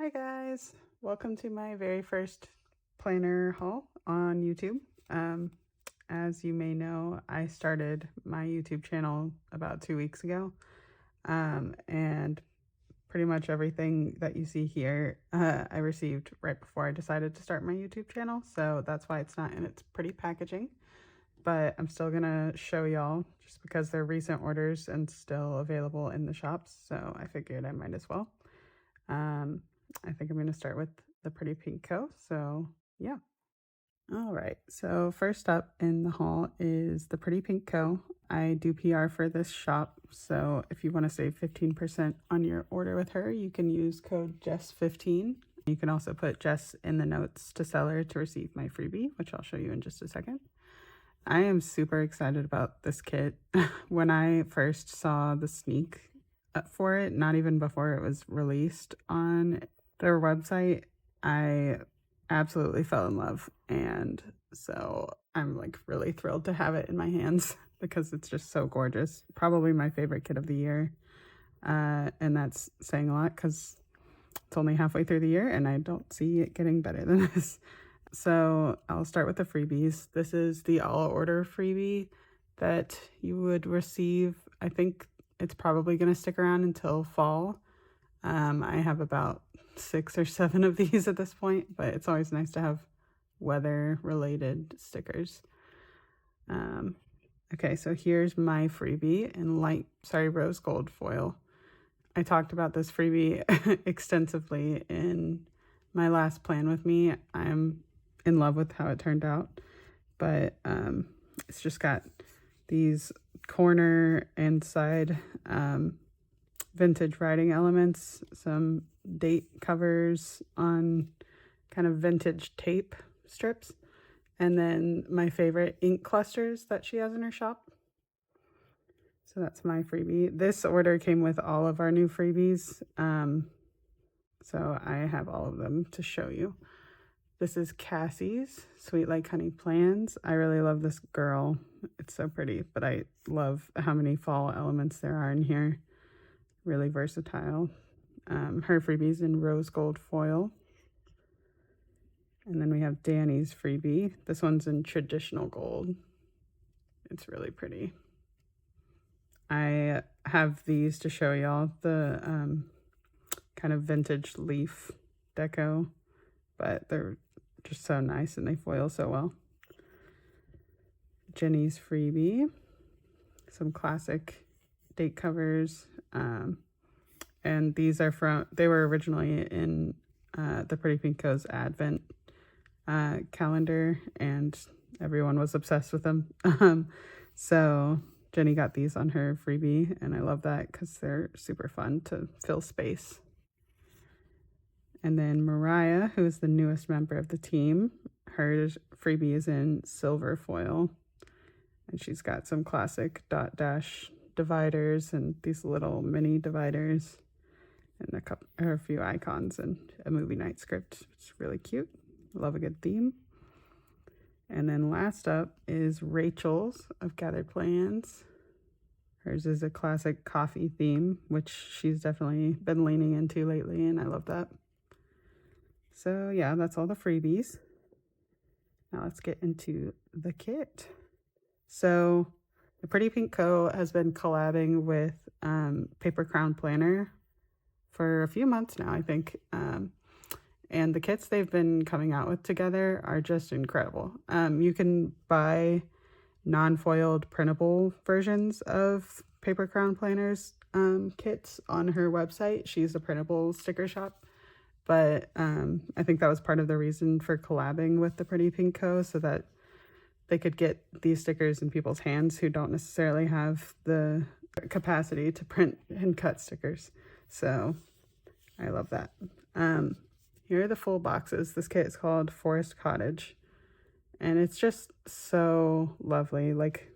Hi guys, welcome to my very first planner haul on YouTube. As you may know, I started my YouTube channel about 2 weeks ago, and pretty much everything that you see here I received right before I decided to start my YouTube channel, so that's why it's not in its pretty packaging. But I'm still gonna show y'all just because they're recent orders and still available in the shops, so I figured I might as well. I think I'm going to start with the Pretty Pink Co. So yeah. All right. So first up in the haul is the Pretty Pink Co. I do PR for this shop. So if you want to save 15% on your order with her, you can use code Jess15. You can also put Jess in the notes to seller to receive my freebie, which I'll show you in just a second. I am super excited about this kit. When I first saw the sneak for it, not even before it was released on their website, I absolutely fell in love. And so I'm like really thrilled to have it in my hands because it's just so gorgeous. Probably my favorite kit of the year. And that's saying a lot because it's only halfway through the year and I don't see it getting better than this. So I'll start with the freebies. This is the all order freebie that you would receive. I think it's probably going to stick around until fall. I have about 6 or 7 of these at this point, but it's always nice to have weather related stickers. Okay, so here's my freebie in rose gold foil. I talked about this freebie extensively in my last plan with me. I'm in love with how it turned out, but it's just got these corner and side vintage writing elements, some date covers on kind of vintage tape strips, and then my favorite ink clusters that she has in her shop. So that's my freebie. This order came with all of our new freebies, so I have all of them to show you. This is Cassie's Sweet Like Honey Plans. I really love this girl. It's so pretty, but I love how many fall elements there are in here. Really versatile. Her freebies in rose gold foil. And then we have Danny's freebie. This one's in traditional gold. It's really pretty. I have these to show y'all, the kind of vintage leaf deco, but they're just so nice and they foil so well. Jenny's freebie, some classic date covers, and these are they were originally in the Pretty Pink Co.'s Advent calendar, and everyone was obsessed with them. So Jenny got these on her freebie, and I love that because they're super fun to fill space. And then Mariah, who is the newest member of the team, her freebie is in silver foil. And she's got some classic dot dash dividers and these little mini dividers and a few icons and a movie night script. It's really cute. Love a good theme. And then last up is Rachel's of Gathered Plans. Hers is a classic coffee theme, which she's definitely been leaning into lately, and I love that. So yeah, that's all the freebies. Now let's get into the kit. So the Pretty Pink Co. has been collabing with Paper Crown Planner for a few months now, I think. And the kits they've been coming out with together are just incredible. You can buy non-foiled printable versions of Paper Crown Planner's kits on her website. She's a printable sticker shop. But I think that was part of the reason for collabing with the Pretty Pink Co. so that they could get these stickers in people's hands who don't necessarily have the capacity to print and cut stickers. So I love that. Here are the full boxes. This kit is called Forest Cottage, and it's just so lovely. Like,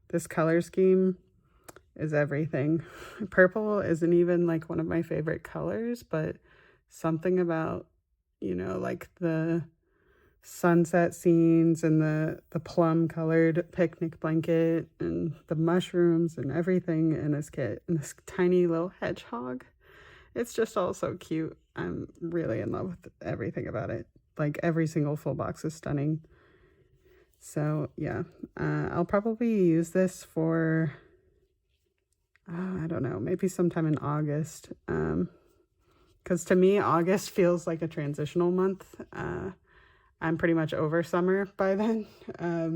this color scheme is everything. Purple isn't even like one of my favorite colors, but something about, like the sunset scenes and the plum colored picnic blanket and the mushrooms and everything in this kit, and this tiny little hedgehog It's just all so cute. I'm really in love with everything about it. Like every single full box is stunning. So yeah, I'll probably use this for, I don't know, maybe sometime in August. Because to me, August feels like a transitional month. I'm pretty much over summer by then.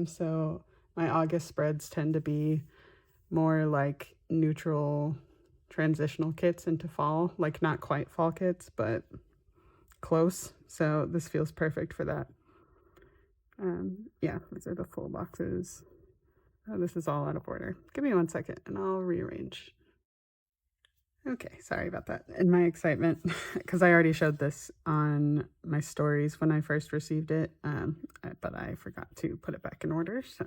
So my August spreads tend to be more like neutral transitional kits into fall, like not quite fall kits, but close. So this feels perfect for that. Yeah, these are the full boxes. Oh, this is all out of order. Give me 1 second and I'll rearrange. Okay, sorry about that. In my excitement, because I already showed this on my stories when I first received it, but I forgot to put it back in order. So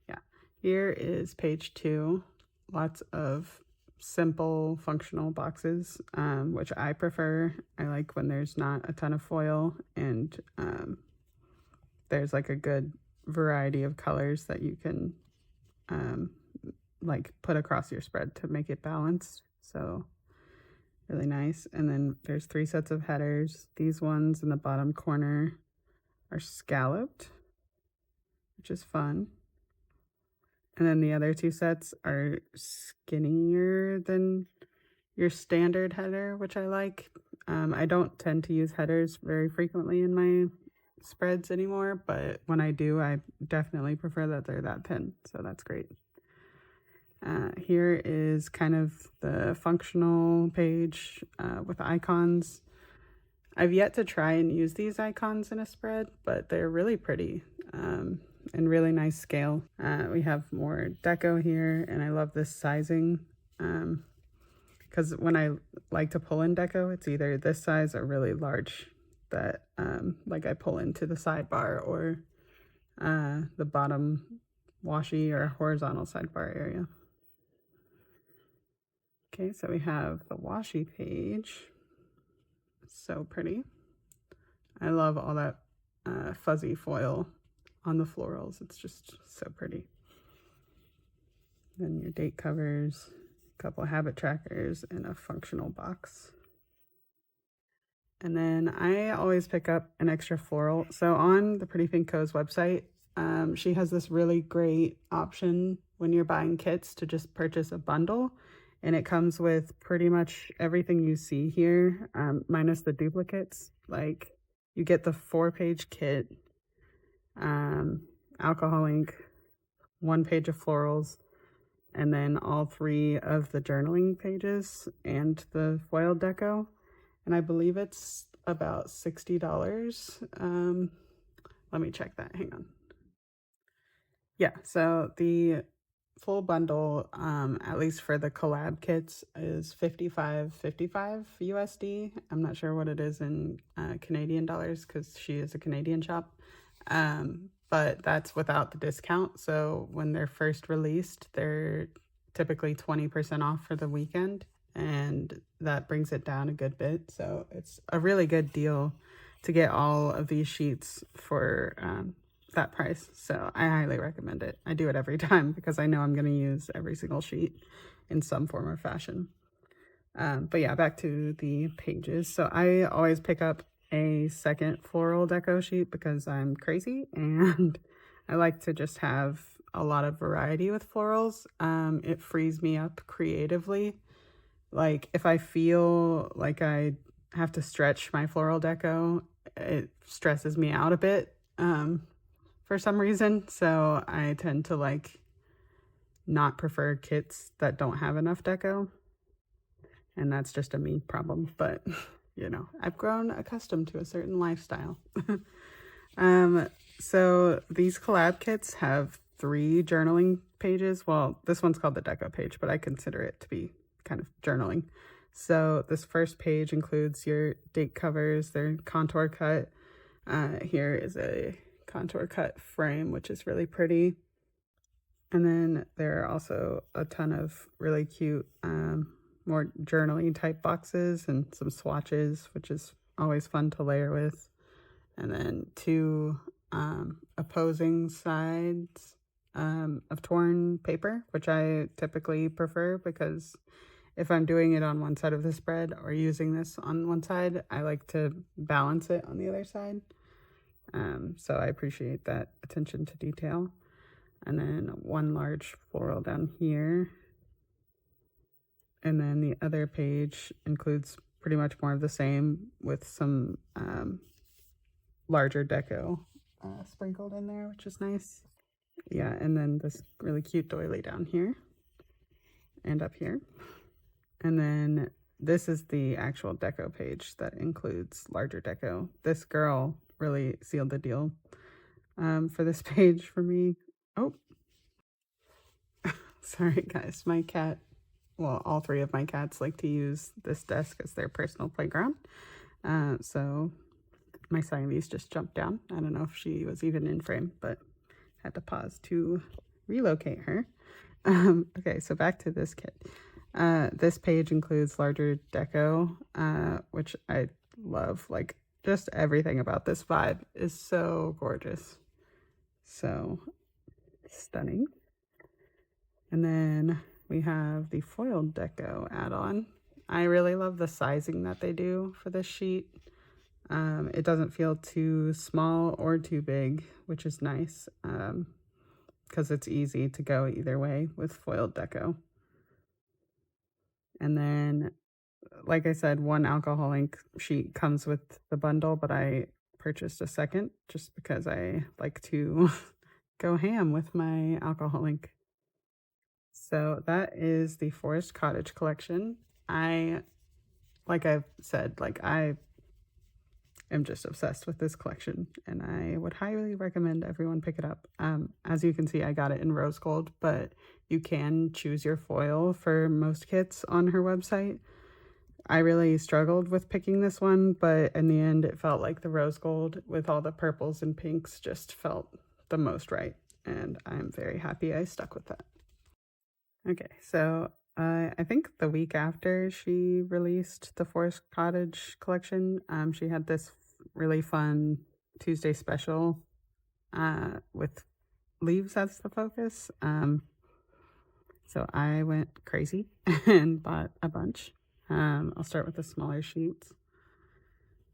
yeah, here is page 2. Lots of simple functional boxes, which I prefer. I like when there's not a ton of foil and there's like a good variety of colors that you can like put across your spread to make it balanced. So really nice. And then there's 3 sets of headers. These ones in the bottom corner are scalloped, which is fun. And then the other 2 sets are skinnier than your standard header, which I like. I don't tend to use headers very frequently in my spreads anymore, but when I do, I definitely prefer that they're that thin. So that's great. Here is kind of the functional page with icons. I've yet to try and use these icons in a spread, but they're really pretty and really nice scale. We have more deco here, and I love this sizing because when I like to pull in deco, it's either this size or really large that like I pull into the sidebar or the bottom washi or horizontal sidebar area. Okay, so we have the washi page. So pretty. I love all that fuzzy foil on the florals. It's just so pretty. Then your date covers, a couple habit trackers, and a functional box. And then I always pick up an extra floral. So on the Pretty Pink Co.'s website, she has this really great option when you're buying kits to just purchase a bundle. And it comes with pretty much everything you see here, minus the duplicates. Like you get the 4-page kit, alcohol ink, 1 page of florals, and then all 3 of the journaling pages and the foil deco. And I believe it's about $60. Let me check that. Hang on. Yeah, so the full bundle, at least for the collab kits, is $55.55 USD. I'm not sure what it is in Canadian dollars because she is a Canadian shop. But that's without the discount. So when they're first released, they're typically 20% off for the weekend, and that brings it down a good bit. So it's a really good deal to get all of these sheets for that price. So I highly recommend it. I do it every time because I know I'm going to use every single sheet in some form or fashion. But yeah, back to the pages. So I always pick up a second floral deco sheet because I'm crazy and I like to just have a lot of variety with florals. It frees me up creatively. Like if I feel like I have to stretch my floral deco, it stresses me out a bit for some reason. So I tend to like not prefer kits that don't have enough deco. And that's just a me problem, but you know, I've grown accustomed to a certain lifestyle. So these collab kits have 3 journaling pages. Well, this one's called the deco page, but I consider it to be kind of journaling. So this first page includes your date covers, their contour cut. Here is a contour cut frame, which is really pretty. And then there are also a ton of really cute, more journaling type boxes and some swatches, which is always fun to layer with. And then 2 opposing sides of torn paper, which I typically prefer because if I'm doing it on one side of the spread or using this on one side, I like to balance it on the other side. So I appreciate that attention to detail. And then one large floral down here. And then the other page includes pretty much more of the same with some larger deco sprinkled in there, which is nice. Yeah, and then this really cute doily down here and up here. And then this is the actual deco page that includes larger deco. This girl really sealed the deal for this page for me. Oh, sorry guys, my cat, well, all three of my cats like to use this desk as their personal playground. So my Siamese just jumped down. I don't know if she was even in frame, but had to pause to relocate her. Okay, so back to this kit. This page includes larger deco, which I love. Like, just everything about this vibe is so gorgeous. So stunning. And then we have the foiled deco add-on. I really love the sizing that they do for this sheet. It doesn't feel too small or too big, which is nice, because it's easy to go either way with foiled deco. And then, like I said, one alcohol ink sheet comes with the bundle, but I purchased a second just because I like to go ham with my alcohol ink. So that is the Forest Cottage collection. Like I've said, like I am just obsessed with this collection, and I would highly recommend everyone pick it up. As you can see, I got it in rose gold, but you can choose your foil for most kits on her website. I really struggled with picking this one, but in the end it felt like the rose gold with all the purples and pinks just felt the most right, and I'm very happy I stuck with that. Okay, so I think the week after she released the Forest Cottage collection, she had this really fun Tuesday special with leaves as the focus. So I went crazy and bought a bunch. I'll start with the smaller sheets.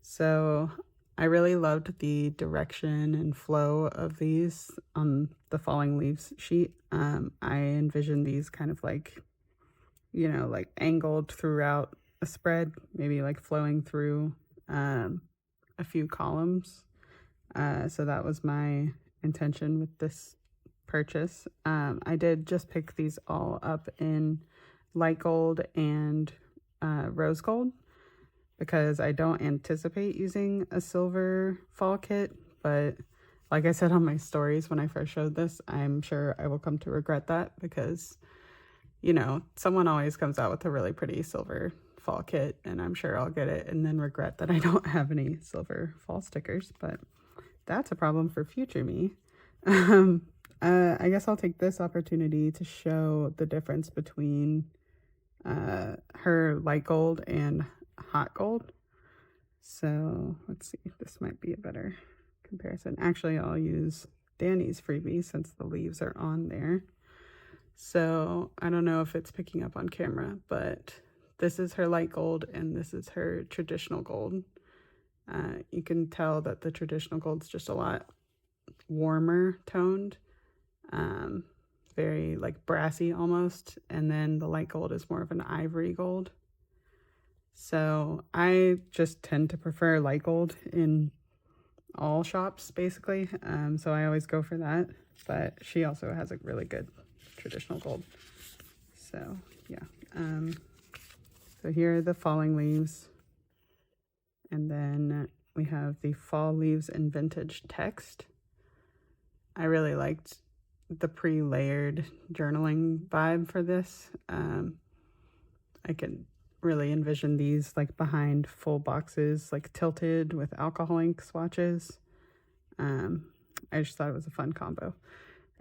So I really loved the direction and flow of these on the falling leaves sheet. I envisioned these kind of like, you know, like angled throughout a spread, maybe like flowing through a few columns. So that was my intention with this purchase. I did just pick these all up in light gold and rose gold, because I don't anticipate using a silver fall kit, but like I said on my stories when I first showed this, I'm sure I will come to regret that, because, you know, someone always comes out with a really pretty silver fall kit, and I'm sure I'll get it and then regret that I don't have any silver fall stickers, but that's a problem for future me. I guess I'll take this opportunity to show the difference between her light gold and hot gold. So let's see, this might be a better comparison. Actually, I'll use Danny's freebie since the leaves are on there. So I don't know if it's picking up on camera, but this is her light gold and this is her traditional gold. You can tell that the traditional gold's just a lot warmer toned, very like brassy almost, and then the light gold is more of an ivory gold. So I just tend to prefer light gold in all shops basically, so I always go for that, but she also has a really good traditional gold. So yeah, so here are the falling leaves, and then we have the fall leaves and vintage text. I really liked the pre-layered journaling vibe for this. I can really envision these like behind full boxes, like tilted with alcohol ink swatches. I just thought it was a fun combo.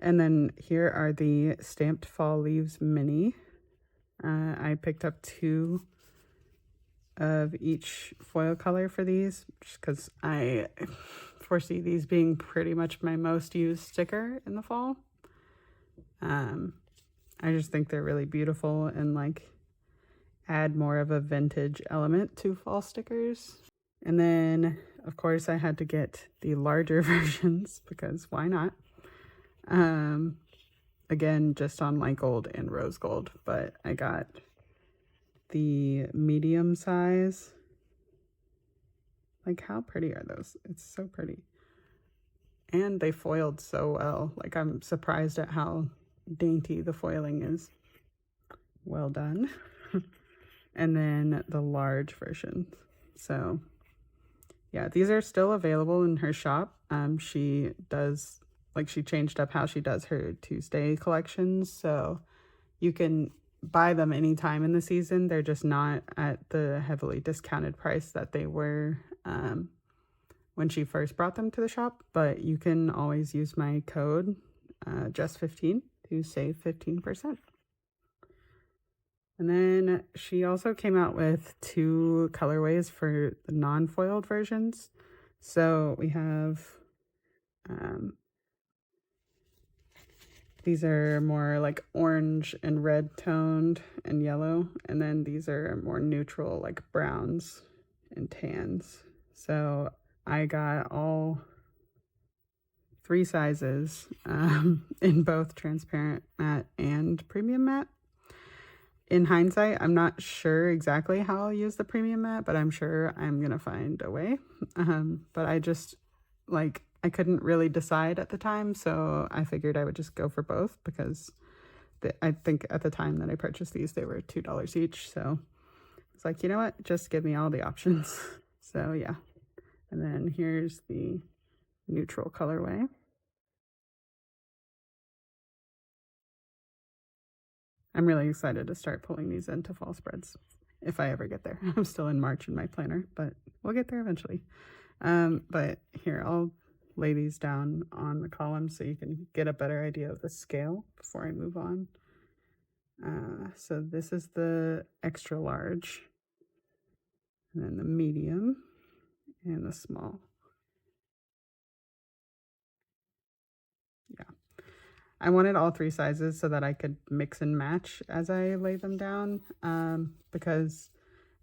And then here are the stamped fall leaves mini. I picked up 2 of each foil color for these just because I foresee these being pretty much my most used sticker in the fall. I just think they're really beautiful, and like add more of a vintage element to fall stickers. And then, of course, I had to get the larger versions because why not? Again, just on light gold and rose gold, but I got the medium size. Like, how pretty are those? It's so pretty. And they foiled so well. Like, I'm surprised at how dainty the foiling is. Well done. And then the large version. So yeah, these are still available in her shop. She does, like, she changed up how she does her Tuesday collections, so you can buy them anytime in the season. They're just not at the heavily discounted price that they were when she first brought them to the shop, but you can always use my code just15 to save 15%. And then she also came out with 2 colorways for the non-foiled versions. So we have these are more like orange and red toned and yellow, and then these are more neutral, like browns and tans. So I got all 3 sizes in both transparent matte and premium matte. In hindsight, I'm not sure exactly how I'll use the premium matte, but I'm sure I'm gonna find a way. But I just, like, I couldn't really decide at the time, so I figured I would just go for both because I think at the time that I purchased these, they were $2 each. So it's like, you know what, just give me all the options. So yeah. And then here's the neutral colorway. I'm really excited to start pulling these into fall spreads if I ever get there. I'm still in March in my planner, but we'll get there eventually. But here, I'll lay these down on the column so you can get a better idea of the scale before I move on. So this is the extra large, and then the medium, and the small. Yeah. I wanted all 3 sizes so that I could mix and match as I lay them down, because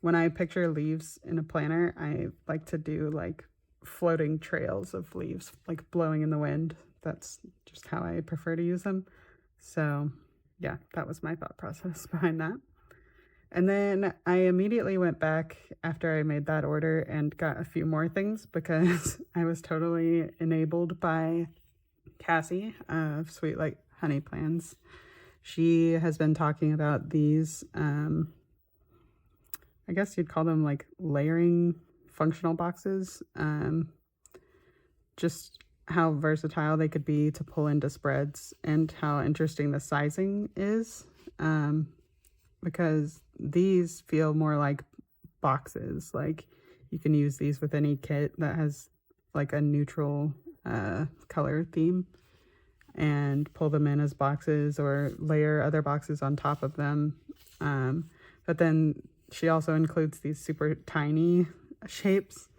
when I picture leaves in a planner, I like to do like floating trails of leaves, like blowing in the wind. That's just how I prefer to use them. So yeah, that was my thought process behind that. And then I immediately went back after I made that order and got a few more things because I was totally enabled by Cassie of Sweet Like Honey Plans. She has been talking about these, I guess you'd call them like layering functional boxes. Just how versatile they could be to pull into spreads and how interesting the sizing is. Because these feel more like boxes. Like you can use these with any kit that has like a neutral color theme and pull them in as boxes or layer other boxes on top of them. But then she also includes these super tiny shapes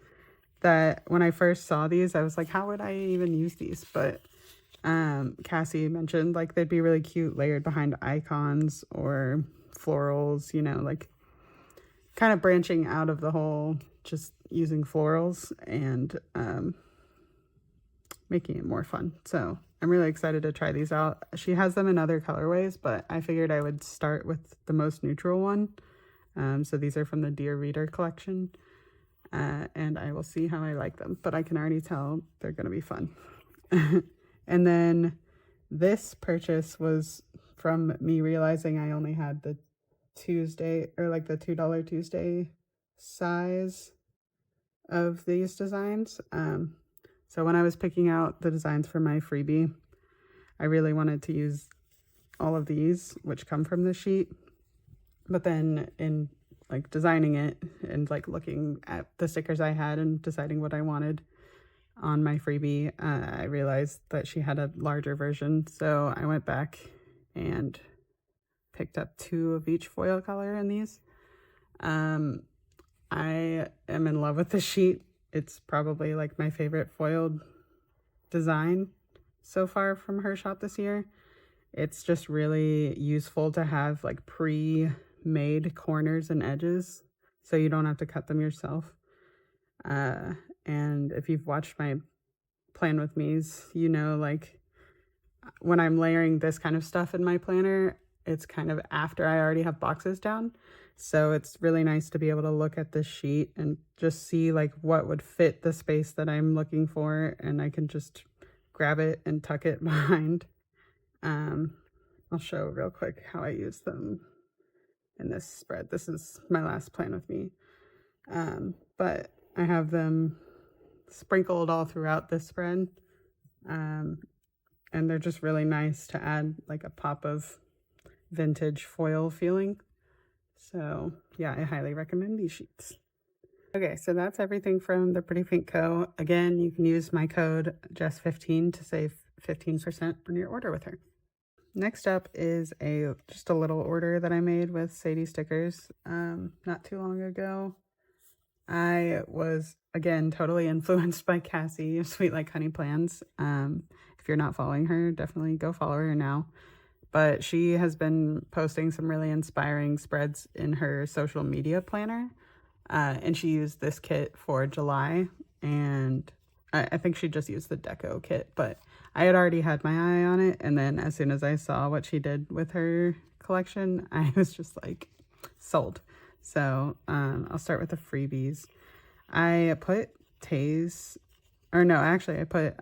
that when I first saw these, I was like, how would I even use these? But Cassie mentioned like they'd be really cute layered behind icons or florals, you know, like kind of branching out of the whole just using florals and making it more fun. So I'm really excited to try these out. She has them in other colorways, but I figured I would start with the most neutral one. So these are from the Dear Reader collection, and I will see how I like them, but I can already tell they're going to be fun. And then this purchase was from me realizing I only had the Tuesday or like the $2 Tuesday size of these designs. So when I was picking out the designs for my freebie, I really wanted to use all of these, which come from the sheet. But then in like designing it and like looking at the stickers I had and deciding what I wanted on my freebie, I realized that she had a larger version. So I went back and picked up 2 of each foil color in these. I am in love with the sheet. It's probably like my favorite foiled design so far from her shop this year. It's just really useful to have like pre made corners and edges, so you don't have to cut them yourself. And if you've watched my plan with me's, you know, like when I'm layering this kind of stuff in my planner, it's kind of after I already have boxes down. So it's really nice to be able to look at this sheet and just see like what would fit the space that I'm looking for, and I can just grab it and tuck it behind. I'll show real quick how I use them in this spread. This is my last plan with me. But I have them sprinkled all throughout this spread. And they're just really nice to add like a pop of vintage foil feeling. So yeah, I highly recommend these sheets. Okay, so that's everything from the Pretty Pink Co. Again, you can use my code Jess15 to save 15% on your order with her. Next up is just a little order that I made with Sadie stickers not too long ago. I was, again, totally influenced by Cassie of Sweet Like Honey Plans. If you're not following her, definitely go follow her now. But she has been posting some really inspiring spreads in her social media planner. And she used this kit for July. And I think she just used the deco kit. But I had already had my eye on it. And then as soon as I saw what she did with her collection, I was just like, sold. So I'll start with the freebies. I put I put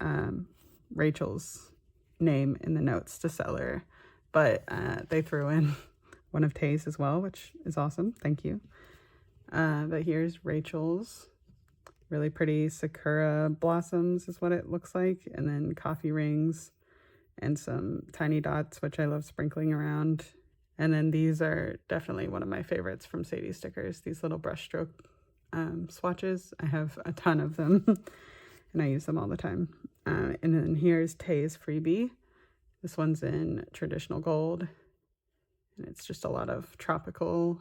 Rachel's name in the notes to sell her, but they threw in one of Tay's as well, which is awesome. Thank you. But here's Rachel's. Really pretty sakura blossoms is what it looks like, and then coffee rings and some tiny dots, which I love sprinkling around. And then these are definitely one of my favorites from Sadie stickers, these little brushstroke swatches. I have a ton of them and I use them all the time. And then here's Tay's freebie. This one's in traditional gold, and it's just a lot of tropical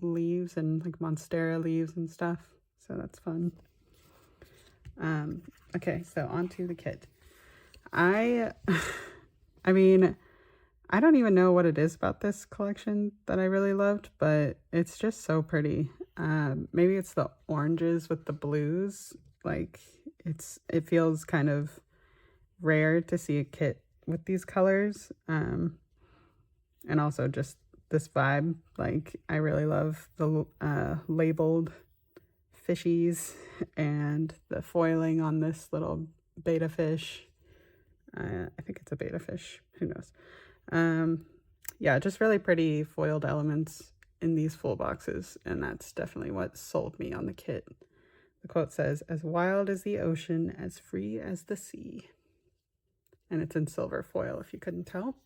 leaves and like monstera leaves and stuff. So that's fun. Okay, so onto the kit. I mean, I don't even know what it is about this collection that I really loved, but it's just so pretty. Maybe it's the oranges with the blues. Like it feels kind of rare to see a kit with these colors. And also just this vibe. Like I really love the labeled fishies and the foiling on this little betta fish. I think it's a betta fish. Who knows? Yeah, just really pretty foiled elements in these full boxes, and that's definitely what sold me on the kit. The quote says, "As wild as the ocean, as free as the sea." And it's in silver foil, if you couldn't tell.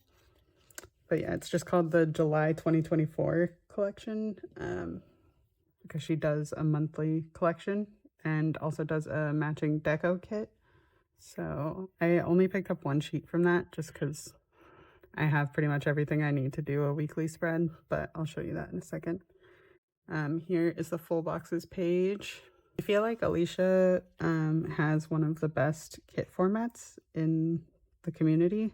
But yeah, it's just called the July 2024 collection, because she does a monthly collection and also does a matching deco kit. So I only picked up one sheet from that just because I have pretty much everything I need to do a weekly spread, but I'll show you that in a second. Here is the full boxes page. I feel like Alicia has one of the best kit formats in the community.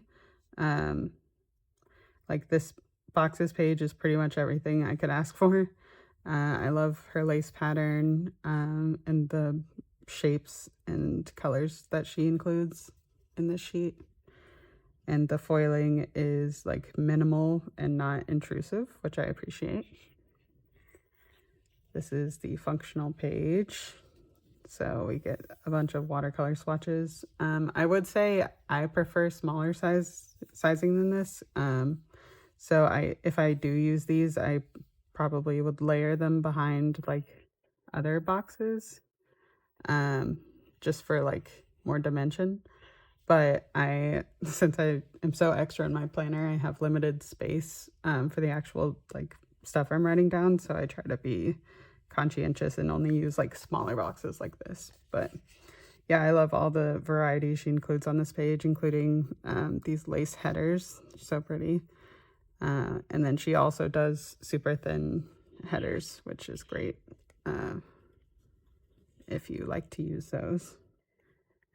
Like this boxes page is pretty much everything I could ask for. I love her lace pattern and the shapes and colors that she includes in this sheet. And the foiling is like minimal and not intrusive, which I appreciate. This is the functional page. So we get a bunch of watercolor swatches. I would say I prefer smaller sizing than this. So if I do use these, I probably would layer them behind like other boxes, just for like more dimension. But since I am so extra in my planner, I have limited space for the actual like stuff I'm writing down. So I try to be conscientious and only use like smaller boxes like this. But yeah, I love all the variety she includes on this page, including these lace headers. So pretty. And then she also does super thin headers, which is great if you like to use those.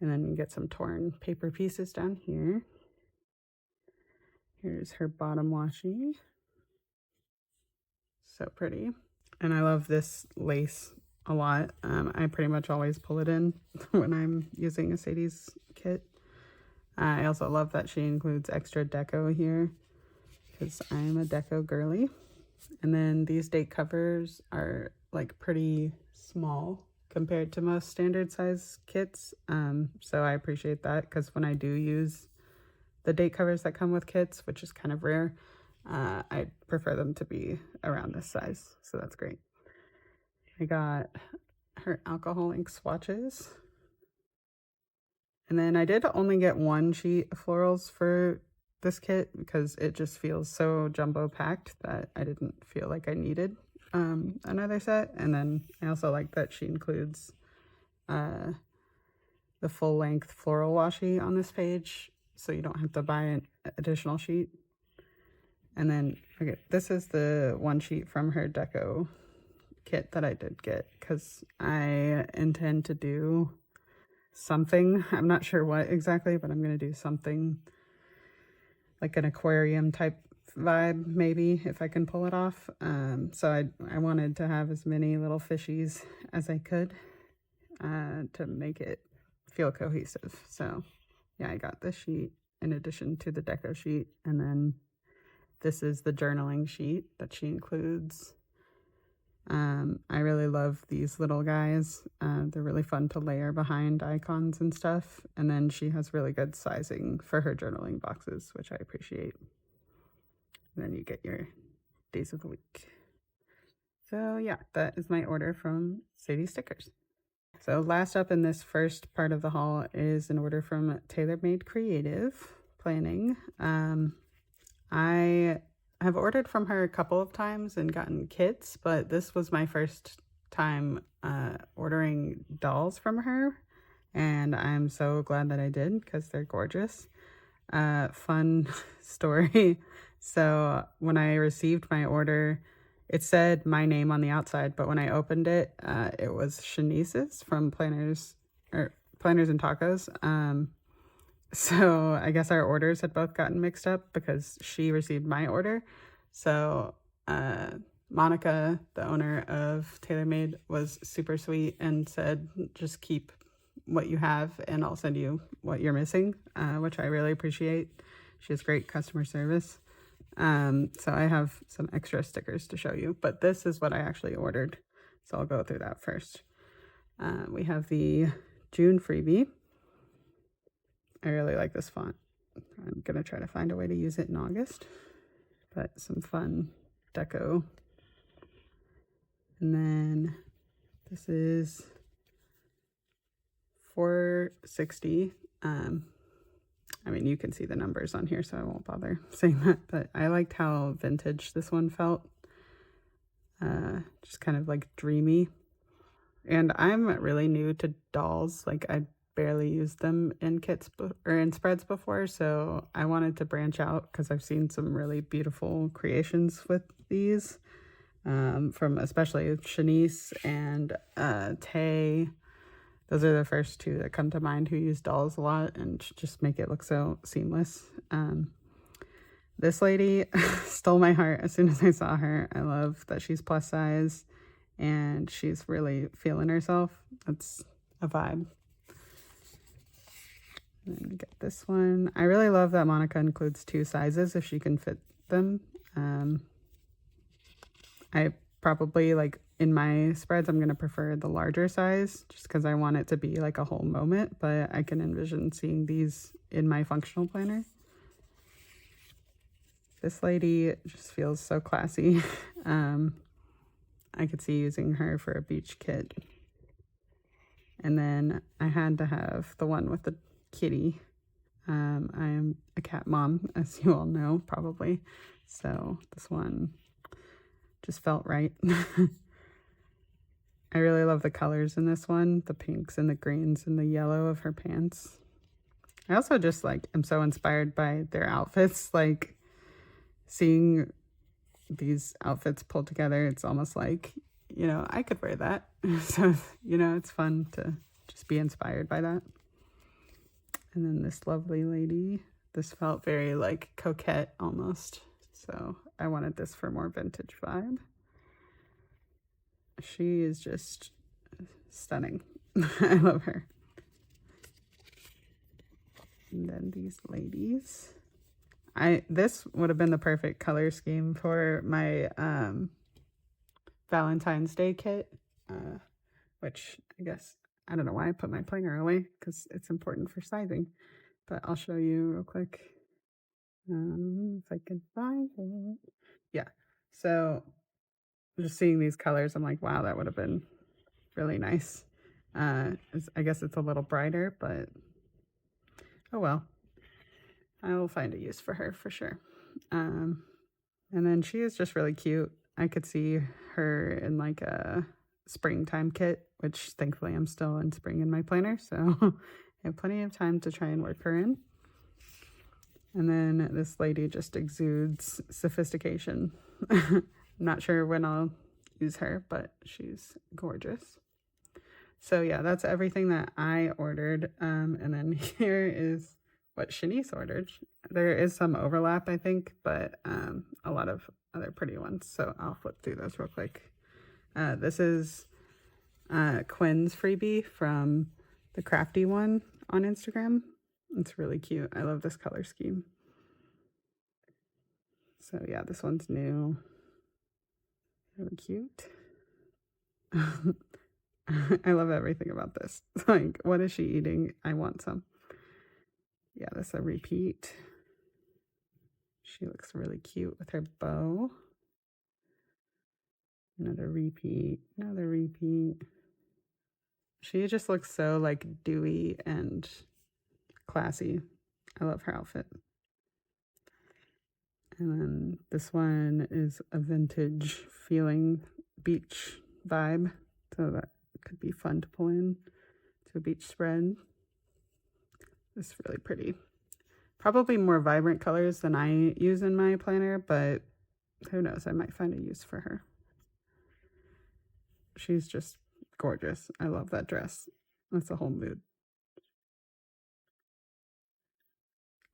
And then you get some torn paper pieces down here. Here's her bottom washi. So pretty. And I love this lace a lot. I pretty much always pull it in when I'm using a Sadie's kit. I also love that she includes extra deco here because I'm a deco girly. And then these date covers are like pretty small compared to most standard size kits. So I appreciate that because when I do use the date covers that come with kits, which is kind of rare, I prefer them to be around this size. So that's great. I got her alcohol ink swatches. And then I did only get one sheet of florals for this kit because it just feels so jumbo packed that I didn't feel like I needed another set. And then I also like that she includes the full length floral washi on this page, so you don't have to buy an additional sheet. And then okay, this is the one sheet from her deco kit that I did get because I intend to do something. I'm not sure what exactly, but I'm going to do something like an aquarium type vibe, maybe, if I can pull it off. So I wanted to have as many little fishies as I could to make it feel cohesive. So yeah, I got this sheet in addition to the deco sheet. And then this is the journaling sheet that she includes. I really love these little guys. They're really fun to layer behind icons and stuff. And then she has really good sizing for her journaling boxes, which I appreciate. And then you get your days of the week. So yeah, that is my order from Sadie Stickers. So last up in this first part of the haul is an order from TaylorMade Creative Planning. I have ordered from her a couple of times and gotten kits, but this was my first time ordering dolls from her, and I'm so glad that I did because they're gorgeous. Fun story. So when I received my order, it said my name on the outside, but when I opened it, it was Shanice's from Planners and Tacos. So I guess our orders had both gotten mixed up because she received my order. So Monica, the owner of TaylorMade, was super sweet and said, just keep what you have and I'll send you what you're missing, which I really appreciate. She has great customer service. So I have some extra stickers to show you, but this is what I actually ordered. So I'll go through that first. We have the June freebie. I really like this font. I'm going to try to find a way to use it in August, but some fun deco. And then this is $4.60. I mean, you can see the numbers on here, so I won't bother saying that, but I liked how vintage this one felt. Just kind of like dreamy. And I'm really new to dolls. Like I barely used them in kits or in spreads before, so I wanted to branch out because I've seen some really beautiful creations with these from especially Shanice and Tay. Those are the first two that come to mind who use dolls a lot and just make it look so seamless. This lady stole my heart as soon as I saw her. I love that she's plus size and she's really feeling herself. That's a vibe. And then get this one. I really love that Monica includes two sizes if she can fit them. I probably, like, in my spreads, I'm going to prefer the larger size just because I want it to be like a whole moment, but I can envision seeing these in my functional planner. This lady just feels so classy. I could see using her for a beach kit. And then I had to have the one with the kitty. I am a cat mom, as you all know, probably. So this one just felt right. I really love the colors in this one, the pinks and the greens and the yellow of her pants. I also just like am so inspired by their outfits. Like seeing these outfits pulled together, it's almost like, you know, I could wear that. So, you know, it's fun to just be inspired by that. And then this lovely lady, this felt very like coquette almost. So I wanted this for more vintage vibe. She is just stunning. I love her. And then these ladies. This would have been the perfect color scheme for my Valentine's Day kit, which I guess, I don't know why I put my planner away because it's important for sizing, but I'll show you real quick if I can find it. Yeah, so just seeing these colors, I'm like, wow, that would have been really nice. I guess it's a little brighter, but oh well. I will find a use for her for sure. And then she is just really cute. I could see her in like a springtime kit, which thankfully I'm still in spring in my planner, so I have plenty of time to try and work her in. And then this lady just exudes sophistication. I'm not sure when I'll use her, but she's gorgeous. So yeah, that's everything that I ordered. And then here is what Shanice ordered. There is some overlap, I think, but a lot of other pretty ones. So I'll flip through those real quick. This is Quinn's freebie from the Crafty one on Instagram. It's really cute. I love this color scheme. So yeah, this one's new. Really cute. I love everything about this. Like, what is she eating? I want some. Yeah, that's a repeat. She looks really cute with her bow. Another repeat, another repeat. She just looks so like dewy and classy. I love her outfit. And then this one is a vintage feeling beach vibe. So that could be fun to pull in to a beach spread. It's really pretty. Probably more vibrant colors than I use in my planner, but who knows? I might find a use for her. She's just gorgeous. I love that dress. That's a whole mood.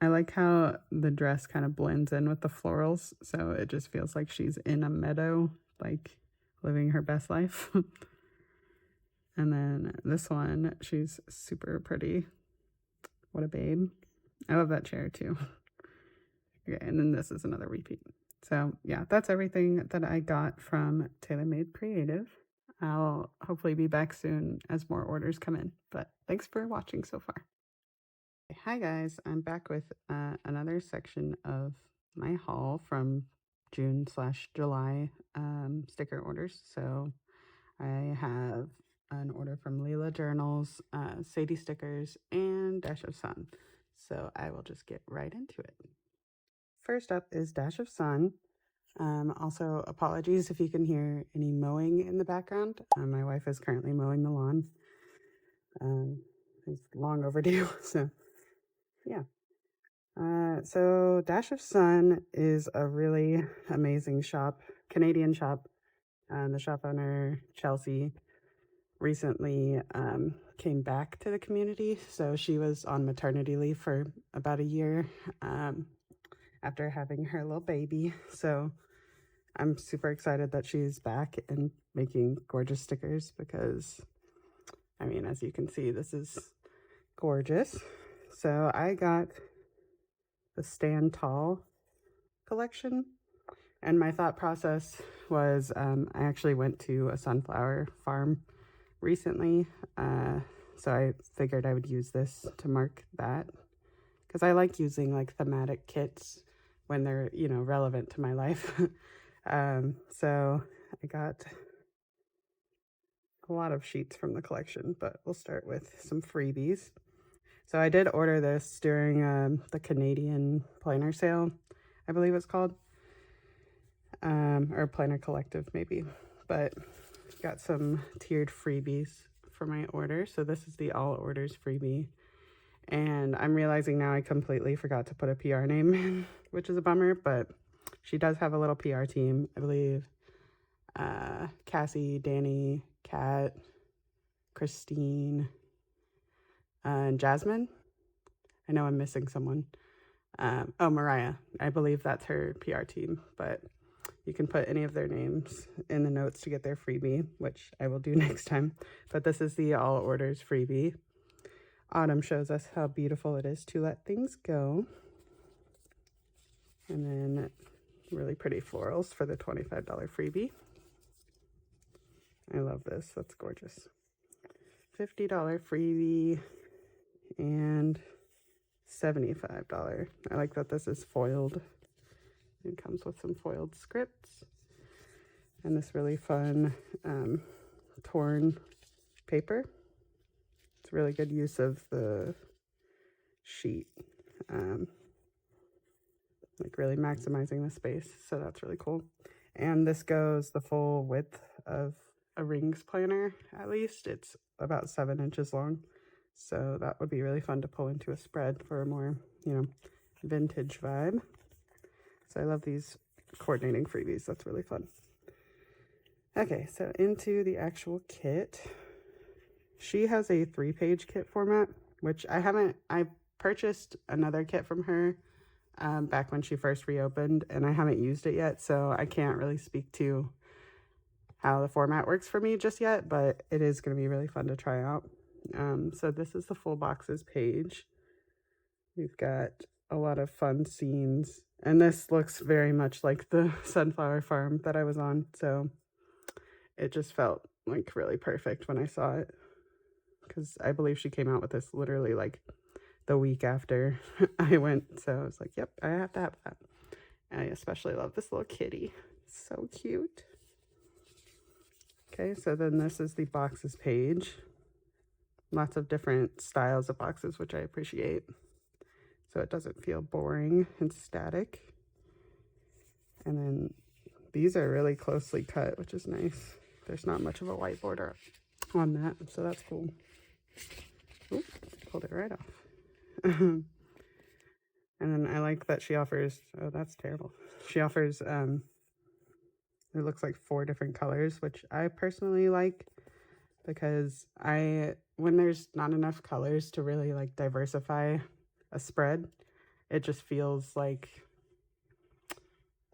I like how the dress kind of blends in with the florals, so it just feels like she's in a meadow, like living her best life. And then this one, she's super pretty. What a babe. I love that chair too. Okay, and then this is another repeat. So yeah, that's everything that I got from TaylorMade Creative. I'll hopefully be back soon as more orders come in, but thanks for watching so far. Hi guys, I'm back with another section of my haul from June/July sticker orders. So I have an order from Leela Journals, Sadie stickers, and Dash of Sun. So I will just get right into it. First up is Dash of Sun. Also, apologies if you can hear any mowing in the background. My wife is currently mowing the lawn. It's long overdue, so yeah. So Dash of Sun is a really amazing shop, Canadian shop. The shop owner, Chelsea, recently came back to the community. So she was on maternity leave for about a year after having her little baby. So I'm super excited that she's back and making gorgeous stickers because, I mean, as you can see, this is gorgeous. So I got the Stand Tall collection, and my thought process was I actually went to a sunflower farm recently, so I figured I would use this to mark that because I like using like thematic kits when they're, you know, relevant to my life. So I got a lot of sheets from the collection, but we'll start with some freebies. So I did order this during the Canadian planner sale, I believe it's called, or Planner Collective maybe, but got some tiered freebies for my order. So this is the all orders freebie, and I'm realizing now I completely forgot to put a PR name in, which is a bummer, but she does have a little PR team, I believe. Cassie, Danny, Kat, Christine, and Jasmine. I know I'm missing someone. Oh, Mariah. I believe that's her PR team. But You can put any of their names in the notes to get their freebie, which I will do next time. But this is the all orders freebie. Autumn shows us how beautiful it is to let things go. And then really pretty florals for the $25 freebie. I love this. That's gorgeous. $50 freebie and $75. I like that this is foiled. It comes with some foiled scripts and this really fun torn paper. It's really good use of the sheet, like really maximizing the space. So that's really cool. And this goes the full width of a rings planner, at least. It's about 7 inches long. So that would be really fun to pull into a spread for a more, you know, vintage vibe. So I love these coordinating freebies. That's really fun. Okay, so into the actual kit. She has a 3-page kit format, which I purchased another kit from her back when she first reopened, and I haven't used it yet, so I can't really speak to how the format works for me just yet, but it is going to be really fun to try out. So this is the full boxes page. We've got a lot of fun scenes, and this looks very much like the sunflower farm that I was on, so it just felt like really perfect when I saw it, because I believe she came out with this literally like the week after I went, so I was like, yep, I have to have that. And I especially love this little kitty. So cute. Okay, so then this is the boxes page. Lots of different styles of boxes, which I appreciate. So it doesn't feel boring and static. And then these are really closely cut, which is nice. There's not much of a white border on that, so that's cool. Oop, pulled it right off. And then I like that she offers, oh, that's terrible. She offers, it looks like 4 different colors, which I personally like, because when there's not enough colors to really like diversify a spread, it just feels like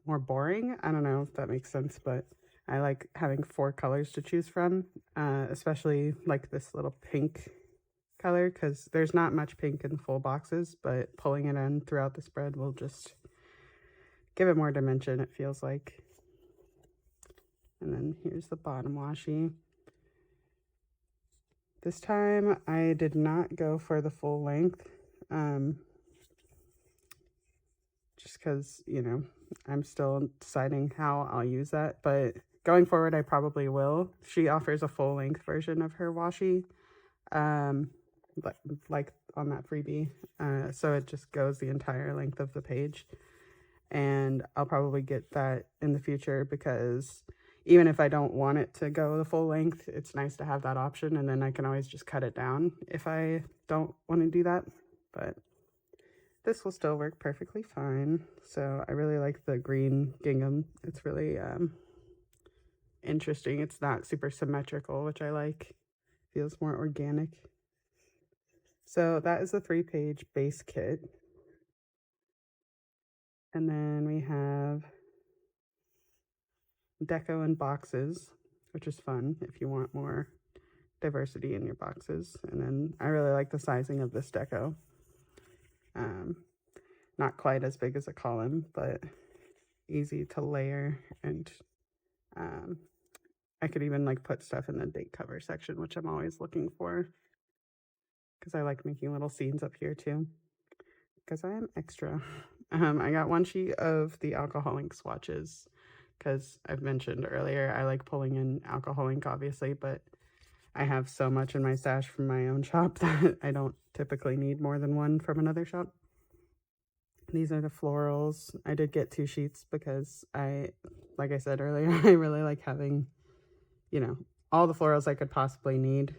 more boring. I don't know if that makes sense, but I like having 4 colors to choose from, especially like this little pink color, because there's not much pink in full boxes, but pulling it in throughout the spread will just give it more dimension, it feels like. And then here's the bottom washi. This time I did not go for the full length, just because, you know, I'm still deciding how I'll use that, but going forward I probably will. She offers a full length version of her washi, like on that freebie, so it just goes the entire length of the page, and I'll probably get that in the future, because even if I don't want it to go the full length, it's nice to have that option, and then I can always just cut it down if I don't want to do that. But this will still work perfectly fine. So I really like the green gingham. It's really interesting. It's not super symmetrical, which I like. Feels more organic. So that is the 3-page base kit. And then we have deco and boxes, which is fun if you want more diversity in your boxes. And then I really like the sizing of this deco. Not quite as big as a column, but easy to layer, and I could even like put stuff in the date cover section, which I'm always looking for, because I like making little scenes up here too, because I am extra. I got 1 sheet of the alcohol ink swatches, because I've mentioned earlier I like pulling in alcohol ink, obviously, but I have so much in my stash from my own shop that I don't typically need more than 1 from another shop. These are the florals. I did get 2 sheets because like I said earlier, I really like having, you know, all the florals I could possibly need,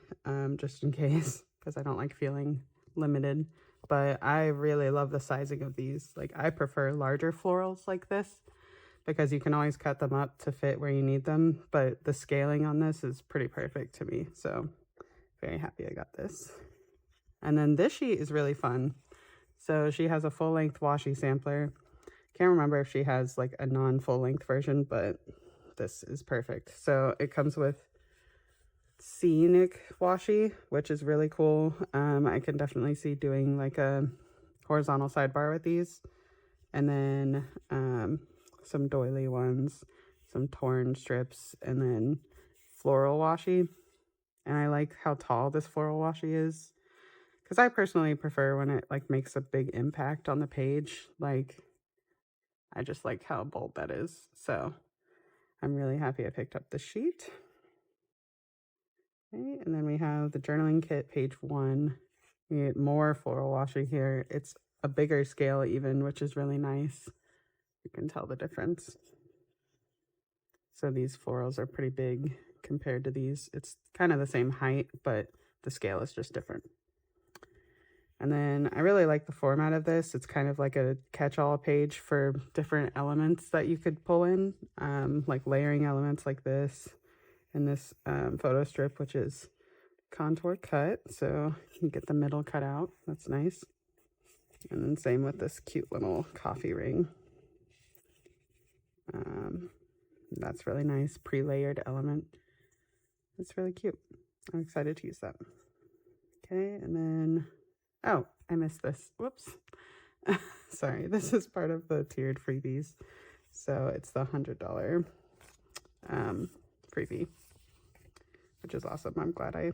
just in case, because I don't like feeling limited. But I really love the sizing of these. Like, I prefer larger florals like this, because you can always cut them up to fit where you need them. But the scaling on this is pretty perfect to me. So very happy I got this. And then this sheet is really fun. So she has a full-length washi sampler, Can't remember if she has like a non-full length version, but this is perfect. So it comes with scenic washi, which is really cool. I can definitely see doing like a horizontal sidebar with these. And then some doily ones, some torn strips, and then floral washi. And I like how tall this floral washi is, because I personally prefer when it like makes a big impact on the page. Like, I just like how bold that is. So I'm really happy I picked up the sheet. Okay, and then we have the journaling kit, page 1. We get more floral washi here. It's a bigger scale even, which is really nice. You can tell the difference. So these florals are pretty big compared to these. It's kind of the same height, but the scale is just different. And then I really like the format of this. It's kind of like a catch-all page for different elements that you could pull in, like layering elements like this, and this photo strip, which is contour cut. So you can get the middle cut out. That's nice. And then same with this cute little coffee ring. That's really nice, pre-layered element. It's really cute. I'm excited to use that. Okay, and then, oh, I missed this. Whoops. Sorry, this is part of the tiered freebies. So it's the $100 freebie, which is awesome. I'm glad I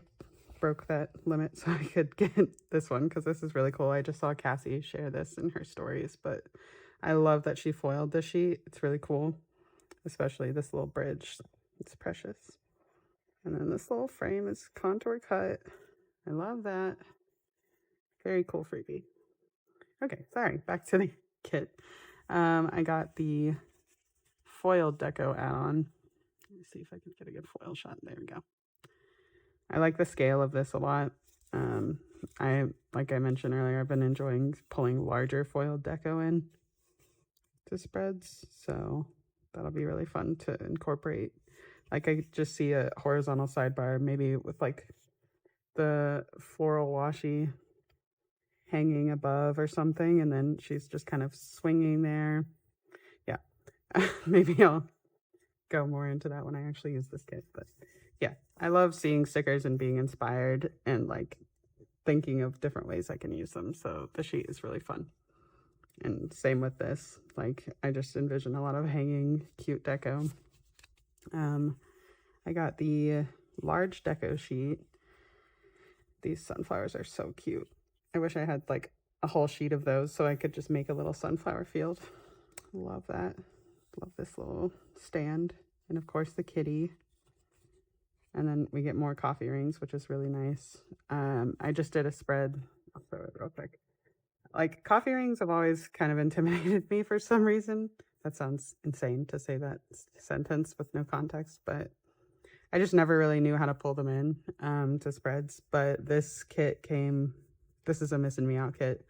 broke that limit so I could get this one, because this is really cool. I just saw Cassie share this in her stories, but I love that she foiled the sheet. It's really cool, especially this little bridge. It's precious. And then this little frame is contour cut. I love that. Very cool freebie. Okay, sorry, back to the kit. I got the foiled deco add-on. Let me see if I can get a good foil shot. There we go. I like the scale of this a lot. Like I mentioned earlier, I've been enjoying pulling larger foiled deco in to spreads, so that'll be really fun to incorporate. Like, I just see a horizontal sidebar, maybe with like the floral washi hanging above or something, and then she's just kind of swinging there. Yeah. Maybe I'll go more into that when I actually use this kit. But yeah, I love seeing stickers and being inspired and like thinking of different ways I can use them. So the sheet is really fun. And same with this. Like, I just envision a lot of hanging cute deco. I got the large deco sheet. These sunflowers are so cute. I wish I had like a whole sheet of those so I could just make a little sunflower field. Love that. Love this little stand. And of course the kitty. And then we get more coffee rings, which is really nice. I just did a spread. I'll throw it real quick. Like, coffee rings have always kind of intimidated me for some reason. That sounds insane to say that sentence with no context, but I just never really knew how to pull them in to spreads. But this kit came, this is a Missing Me Out kit.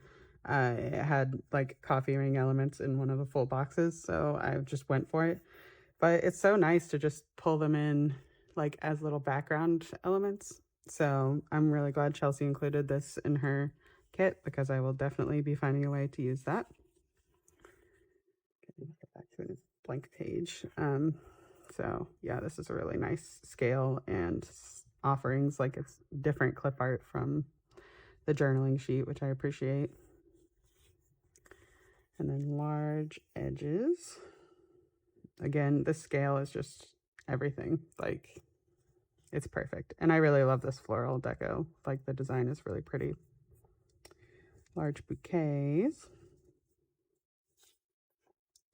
It had like coffee ring elements in one of the full boxes, so I just went for it. But it's so nice to just pull them in like as little background elements. So I'm really glad Chelsea included this in her kit, because I will definitely be finding a way to use that. Okay, get back to a blank page. So yeah, this is a really nice scale and offerings. Like, it's different clip art from the journaling sheet, which I appreciate. And then large edges. Again, this scale is just everything. Like, it's perfect. And I really love this floral deco. Like, the design is really pretty. Large bouquets.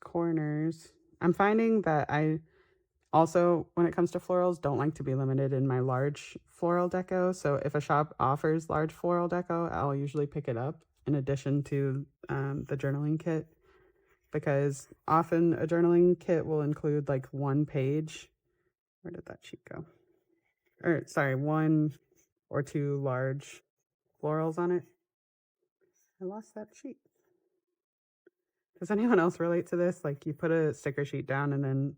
Corners. I'm finding that I also, when it comes to florals, don't like to be limited in my large floral deco. So if a shop offers large floral deco, I'll usually pick it up in addition to the journaling kit, because often a journaling kit will include like one page. Where did that sheet go? Or sorry, one or two large florals on it. I lost that sheet. Does anyone else relate to this? Like, you put a sticker sheet down and then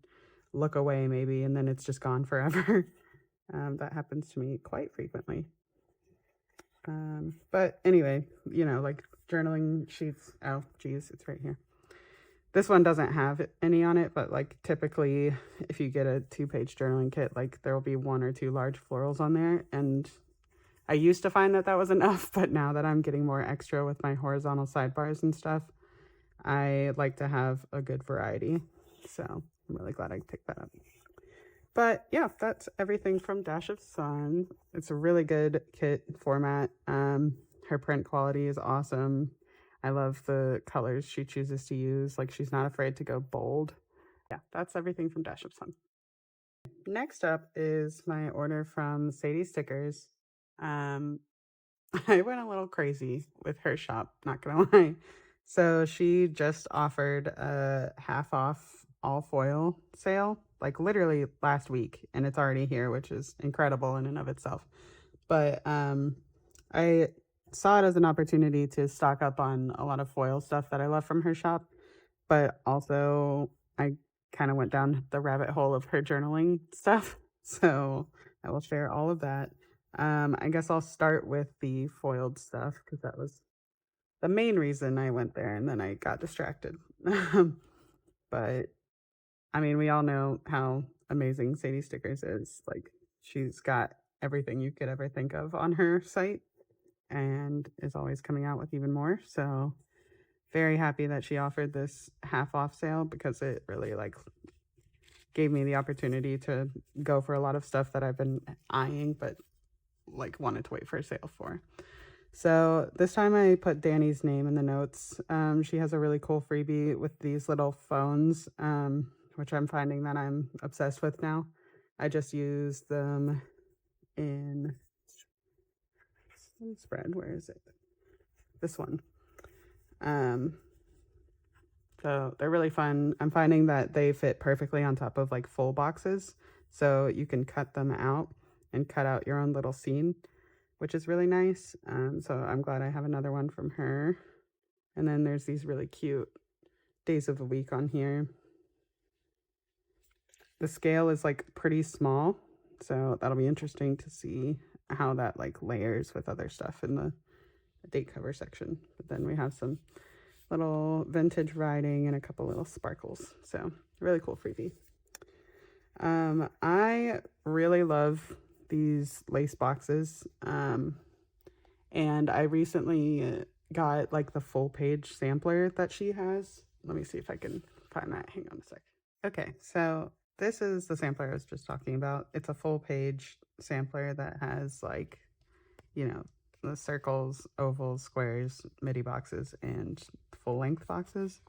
look away maybe, and then it's just gone forever. That happens to me quite frequently. But anyway, you know, like journaling sheets. Oh, geez, it's right here. This one doesn't have any on it, but like typically if you get a 2-page journaling kit, like there will be 1 or 2 large florals on there. And I used to find that that was enough, but now that I'm getting more extra with my horizontal sidebars and stuff, I like to have a good variety. So I'm really glad I picked that up. But yeah, that's everything from Dash of Sun. It's a really good kit format. Her print quality is awesome. I love the colors she chooses to use. Like, she's not afraid to go bold. Yeah, that's everything from Dash of Sun. Next up is my order from Sadie Stickers. Um, I went a little crazy with her shop, not gonna lie. So she just offered a half off all foil sale, like literally last week, and it's already here, which is incredible in and of itself. But I saw it as an opportunity to stock up on a lot of foil stuff that I love from her shop, but also I kind of went down the rabbit hole of her journaling stuff. So I will share all of that. I guess I'll start with the foiled stuff because that was the main reason I went there, and then I got distracted. But I mean, we all know how amazing Sadie Stickers is. Like, she's got everything you could ever think of on her site and is always coming out with even more. So very happy that she offered this half off sale because it really like gave me the opportunity to go for a lot of stuff that I've been eyeing but like wanted to wait for a sale for. So this time I put Danny's name in the notes. She has a really cool freebie with these little phones, which I'm finding that I'm obsessed with now. I just use them in spread. Where is it? This one. So they're really fun. I'm finding that they fit perfectly on top of like full boxes. So you can cut them out and cut out your own little scene, which is really nice. So I'm glad I have another one from her. And then there's these really cute days of the week on here. The scale is like pretty small, so that'll be interesting to see how that like layers with other stuff in the date cover section. But then we have some little vintage writing and a couple little sparkles. So really cool freebie. I really love these lace boxes. And I recently got like the full page sampler that she has. Let me see if I can find that. Hang on a sec. Okay, so this is the sampler I was just talking about. It's a full page sampler that has like, you know, the circles, ovals, squares, midi boxes, and full length boxes.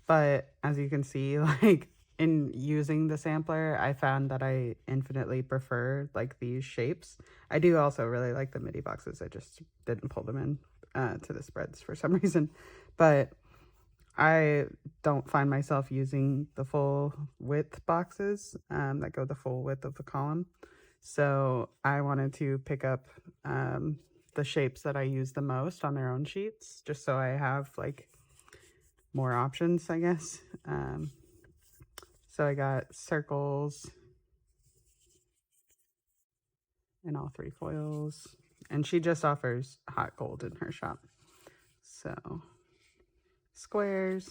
But as you can see, like in using the sampler, I found that I infinitely prefer like these shapes. I do also really like the midi boxes. I just didn't pull them in to the spreads for some reason. But I don't find myself using the full width boxes that go the full width of the column. So I wanted to pick up the shapes that I use the most on their own sheets, just so I have like more options, I guess. So I got circles in all 3 foils, and she just offers hot gold in her shop. So squares.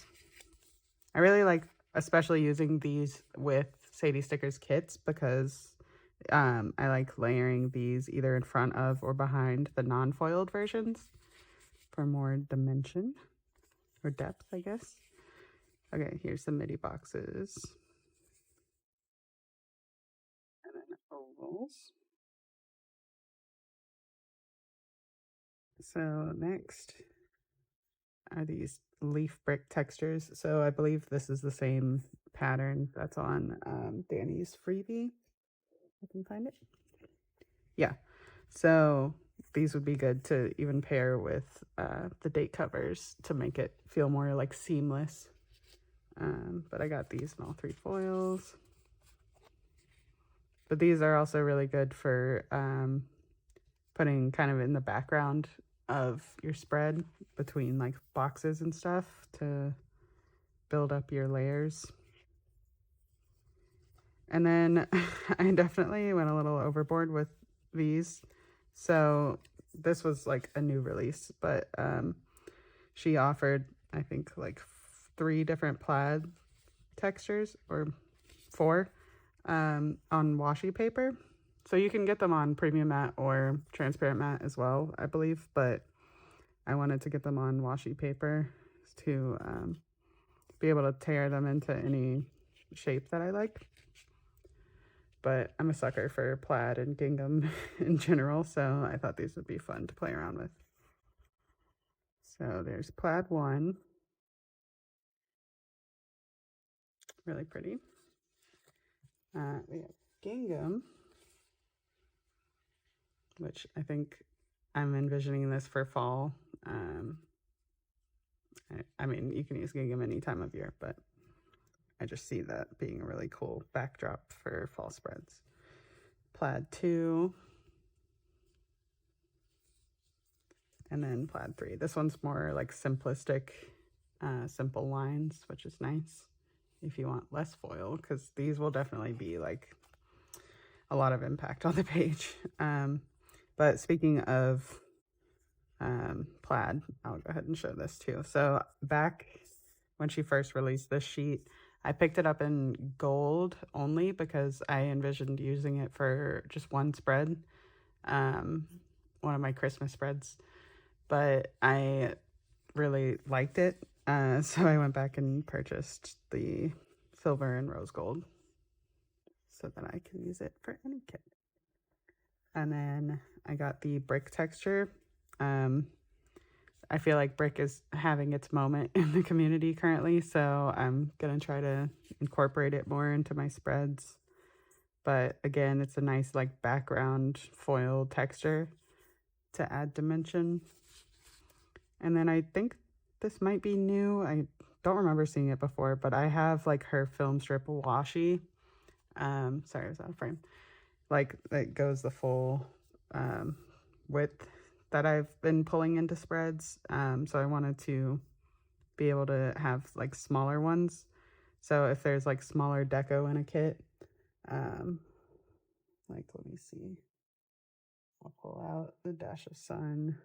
I really like especially using these with Sadie Stickers kits because I like layering these either in front of or behind the non-foiled versions for more dimension or depth, I guess. Okay, here's the midi boxes. And then ovals. So next are these leaf brick textures. So I believe this is the same pattern that's on Danny's freebie. I can find it. Yeah. So these would be good to even pair with the date covers to make it feel more like seamless. But I got these in all 3 foils. But these are also really good for putting kind of in the background of your spread between like boxes and stuff to build up your layers. And then I definitely went a little overboard with these. So this was like a new release, but she offered, I think, like 3 different plaid textures, or 4, on washi paper. So you can get them on premium matte or transparent matte as well, I believe, but I wanted to get them on washi paper to be able to tear them into any shape that I like. But I'm a sucker for plaid and gingham in general, so I thought these would be fun to play around with. So there's plaid 1. Really pretty. We have gingham, which I think I'm envisioning this for fall. I mean, you can use gingham any time of year, but I just see that being a really cool backdrop for fall spreads. Plaid 2. And then plaid 3. This one's more like simplistic, simple lines, which is nice if you want less foil, because these will definitely be like a lot of impact on the page. But speaking of plaid, I'll go ahead and show this too. So back when she first released this sheet, I picked it up in gold only because I envisioned using it for just one spread, one of my Christmas spreads, but I really liked it. So I went back and purchased the silver and rose gold so that I can use it for any kit. And then I got the brick texture. I feel like brick is having its moment in the community currently, so I'm gonna try to incorporate it more into my spreads. But again, it's a nice like background foil texture to add dimension. And then I think this might be new. I don't remember seeing it before, but I have like her film strip washi. Sorry, it was out of frame. Like it goes the full width that I've been pulling into spreads. So I wanted to be able to have like smaller ones. So if there's like smaller deco in a kit, like let me see. I'll pull out the Dash of Sun,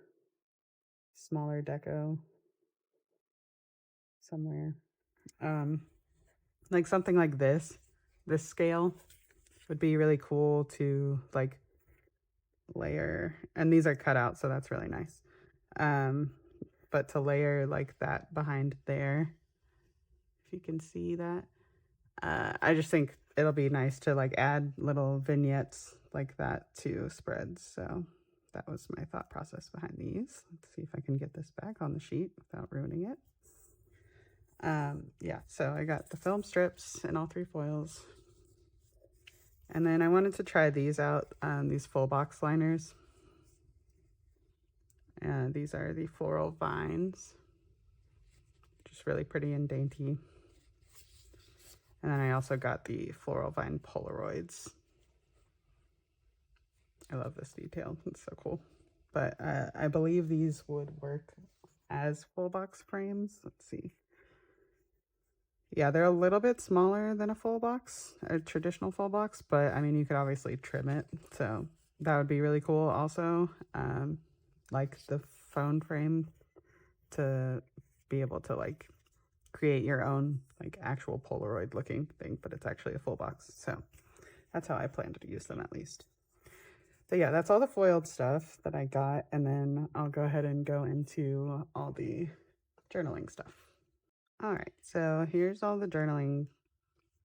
smaller deco somewhere. Like something like this scale would be really cool to like layer, and these are cut out, so that's really nice. But to layer like that behind there, if you can see that, I just think it'll be nice to like add little vignettes like that to spreads. So that was my thought process behind these. Let's see if I can get this back on the sheet without ruining it. Yeah, so I got the film strips and all 3 foils. And then I wanted to try these out, these full box liners. These are the floral vines, just really pretty and dainty. And then I also got the floral vine Polaroids. I love this detail, it's so cool. But I believe these would work as full box frames. Let's see. Yeah, they're a little bit smaller than a full box, a traditional full box, but I mean, you could obviously trim it. So that would be really cool also. Like the phone frame, to be able to like create your own like actual Polaroid looking thing, but it's actually a full box. So that's how I plan to use them at least. So yeah, that's all the foiled stuff that I got. And then I'll go ahead and go into all the journaling stuff. All right, so here's all the journaling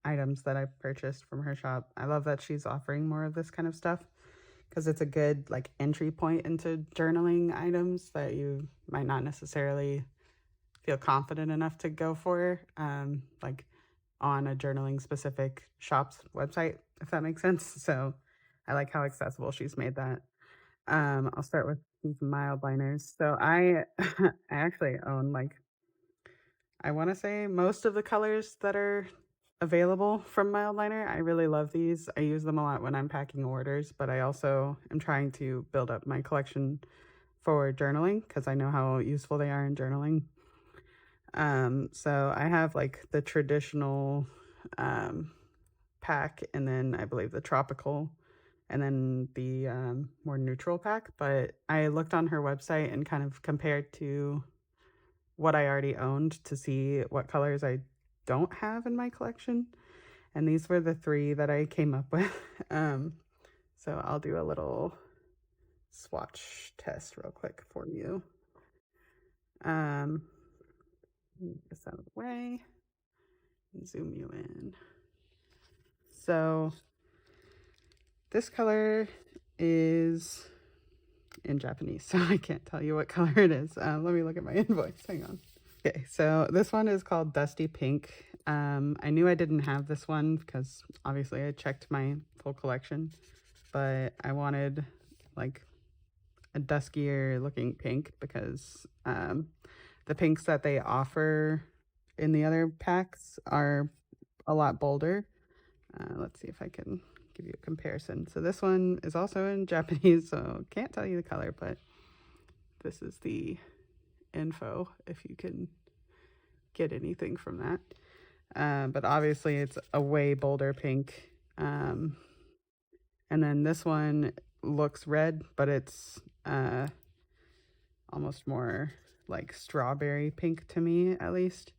items that I purchased from her shop. I love that she's offering more of this kind of stuff because it's a good like entry point into journaling items that you might not necessarily feel confident enough to go for, like on a journaling specific shop's website, if that makes sense. So I like how accessible she's made that. I'll start with these mild liners. So I I actually own like, I want to say most of the colors that are available from mild liner. I really love these. I use them a lot when I'm packing orders, but I also am trying to build up my collection for journaling because I know how useful they are in journaling. So I have like the traditional pack, and then I believe the tropical, and then the more neutral pack. But I looked on her website and kind of compared to what I already owned to see what colors I don't have in my collection. And these were the 3 that I came up with. So I'll do a little swatch test real quick for you. Get this out of the way and zoom you in. So this color is in Japanese, so I can't tell you what color it is. Let me look at my invoice. Hang on. Okay, so this one is called Dusty Pink. I knew I didn't have this one because obviously I checked my full collection, but I wanted like a duskier looking pink because the pinks that they offer in the other packs are a lot bolder. Let's see if I can give you a comparison. So this one is also in Japanese, so can't tell you the color, but this is the info if you can get anything from that. But obviously it's a way bolder pink. And then this one looks red, but it's almost more like strawberry pink to me, at least.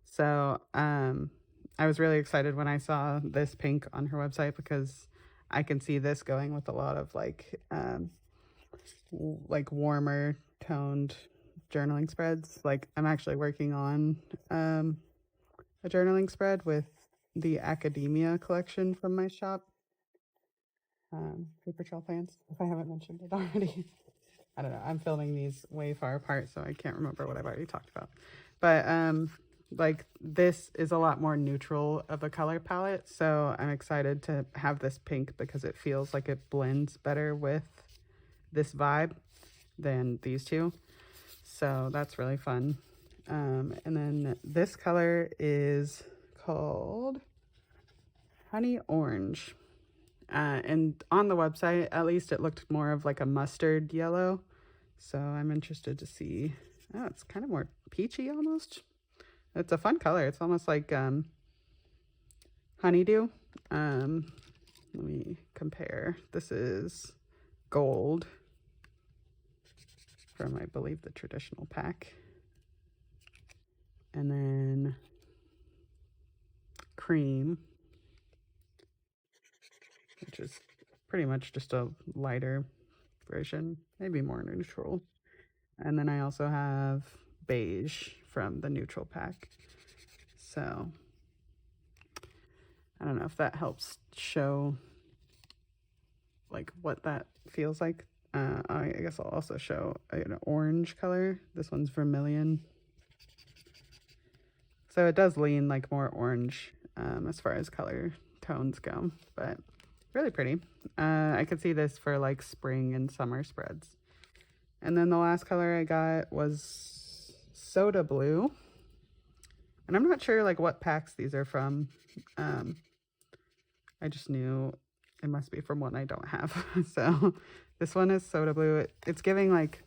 So I was really excited when I saw this pink on her website because I can see this going with a lot of like warmer toned journaling spreads. Like I'm actually working on a journaling spread with the Academia collection from my shop. Paper Trail fans, if I haven't mentioned it already. I don't know. I'm filming these way far apart, so I can't remember what I've already talked about. But like this is a lot more neutral of a color palette, so I'm excited to have this pink because it feels like it blends better with this vibe than these two. So that's really fun. And then this color is called Honey Orange. And on the website, at least, it looked more of like a mustard yellow. So I'm interested to see. Oh, it's kind of more peachy almost. It's a fun color. It's almost like honeydew. Let me compare. This is gold from, I believe, the traditional pack. And then cream, which is pretty much just a lighter version, maybe more neutral. And then I also have beige from the neutral pack. So I don't know if that helps show like what that feels like. I guess I'll also show an orange color. This one's vermilion. So it does lean like more orange as far as color tones go, but really pretty. I could see this for like spring and summer spreads. And then the last color I got was Soda Blue. And I'm not sure like what packs these are from. I just knew it must be from one I don't have. So this one is Soda Blue. It's giving like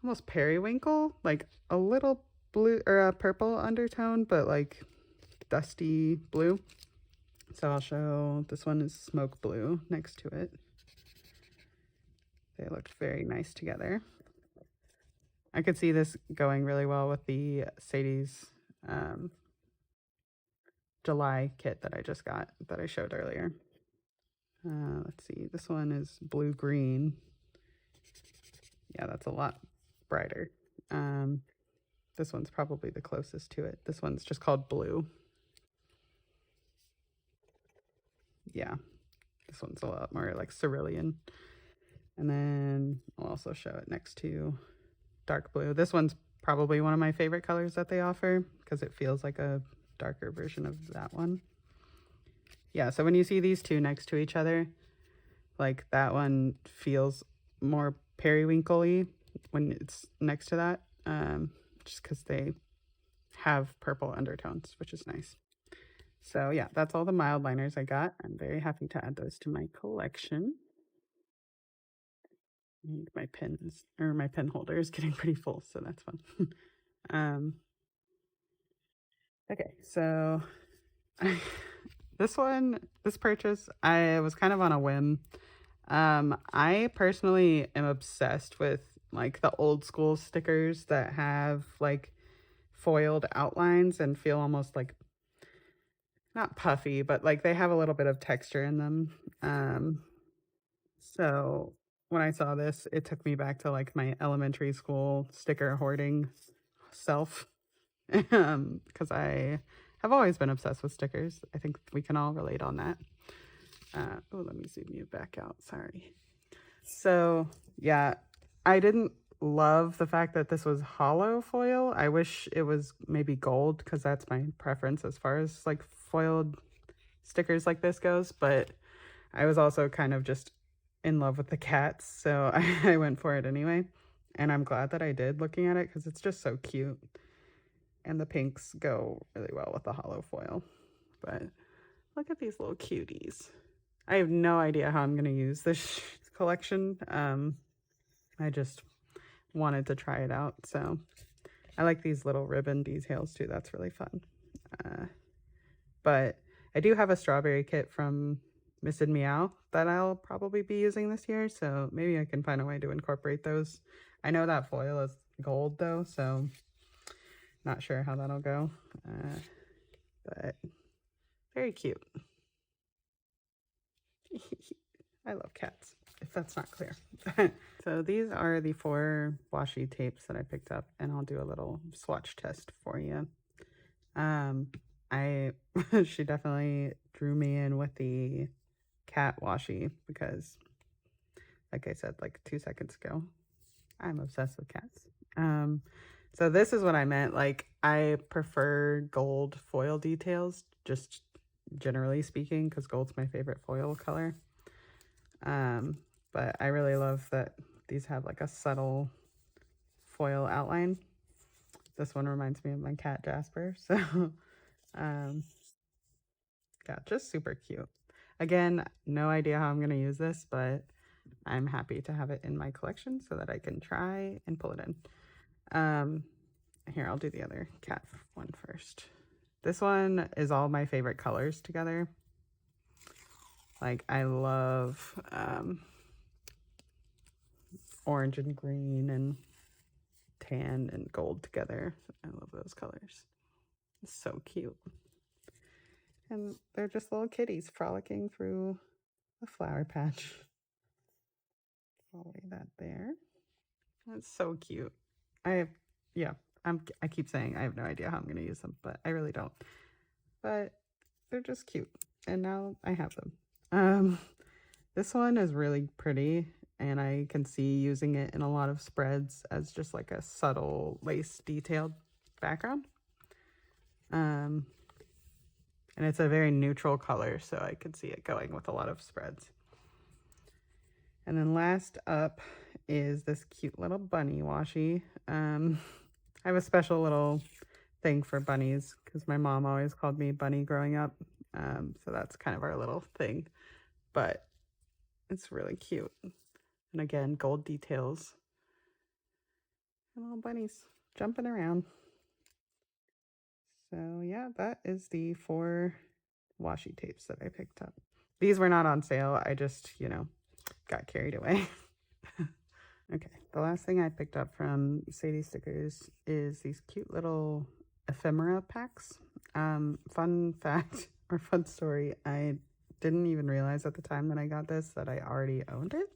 almost periwinkle, like a little blue or a purple undertone, but like dusty blue. So I'll show, this one is Smoke Blue next to it. They looked very nice together. I could see this going really well with the Sadie's July kit that I just got, that I showed earlier. Let's see, this one is blue green. Yeah, that's a lot brighter. This one's probably the closest to it. This one's just called blue. Yeah, this one's a lot more like cerulean. And then I'll also show it next to dark blue. This one's probably one of my favorite colors that they offer because it feels like a darker version of that one. Yeah, so when you see these two next to each other, like that one feels more periwinkle-y when it's next to that, just because they have purple undertones, which is nice. So yeah, that's all the mild liners I got. I'm very happy to add those to my collection. And my pens, or my pen holder is getting pretty full, so that's fun. Okay, so this purchase, I was kind of on a whim. I personally am obsessed with like the old school stickers that have like foiled outlines and feel almost like not puffy, but like they have a little bit of texture in them. So when I saw this, it took me back to like my elementary school sticker hoarding self. Because I have always been obsessed with stickers. I think we can all relate on that. Oh, let me zoom you back out. Sorry. So yeah, I didn't love the fact that this was hollow foil. I wish it was maybe gold because that's my preference as far as like foiled stickers like this goes. But I was also kind of just in love with the cats, so I went for it anyway. And I'm glad that I did looking at it because it's just so cute. And the pinks go really well with the hollow foil. But look at these little cuties. I have no idea how I'm going to use this collection. I just wanted to try it out. So I like these little ribbon details too. That's really fun. But I do have a strawberry kit from Miss and Meow that I'll probably be using this year. So maybe I can find a way to incorporate those. I know that foil is gold though, so not sure how that'll go. But very cute. I love cats, if that's not clear. So these are the 4 washi tapes that I picked up, and I'll do a little swatch test for you. She definitely drew me in with the cat washi because, like I said, like 2 seconds ago, I'm obsessed with cats. So this is what I meant. Like, I prefer gold foil details, just generally speaking, because gold's my favorite foil color. But I really love that these have like a subtle foil outline. This one reminds me of my cat Jasper. So, yeah, just super cute. Again, no idea how I'm going to use this, but I'm happy to have it in my collection so that I can try and pull it in. Here, I'll do the other cat one first. This one is all my favorite colors together. Like, I love orange and green and tan and gold together. I love those colors. It's so cute. And they're just little kitties frolicking through a flower patch. I'll lay that there. That's so cute. I keep saying I have no idea how I'm going to use them, but I really don't. But they're just cute. And now I have them. This one is really pretty, and I can see using it in a lot of spreads as just like a subtle lace detailed background. And it's a very neutral color, so I could see it going with a lot of spreads. And then last up is this cute little bunny washi. I have a special little thing for bunnies because my mom always called me Bunny growing up. So that's kind of our little thing. But it's really cute. And again, gold details. And little bunnies jumping around. So yeah, that is the 4 washi tapes that I picked up. These were not on sale. I just, got carried away. Okay, the last thing I picked up from Sadie Stickers is these cute little ephemera packs. Fun fact or fun story, I didn't even realize at the time that I got this that I already owned it.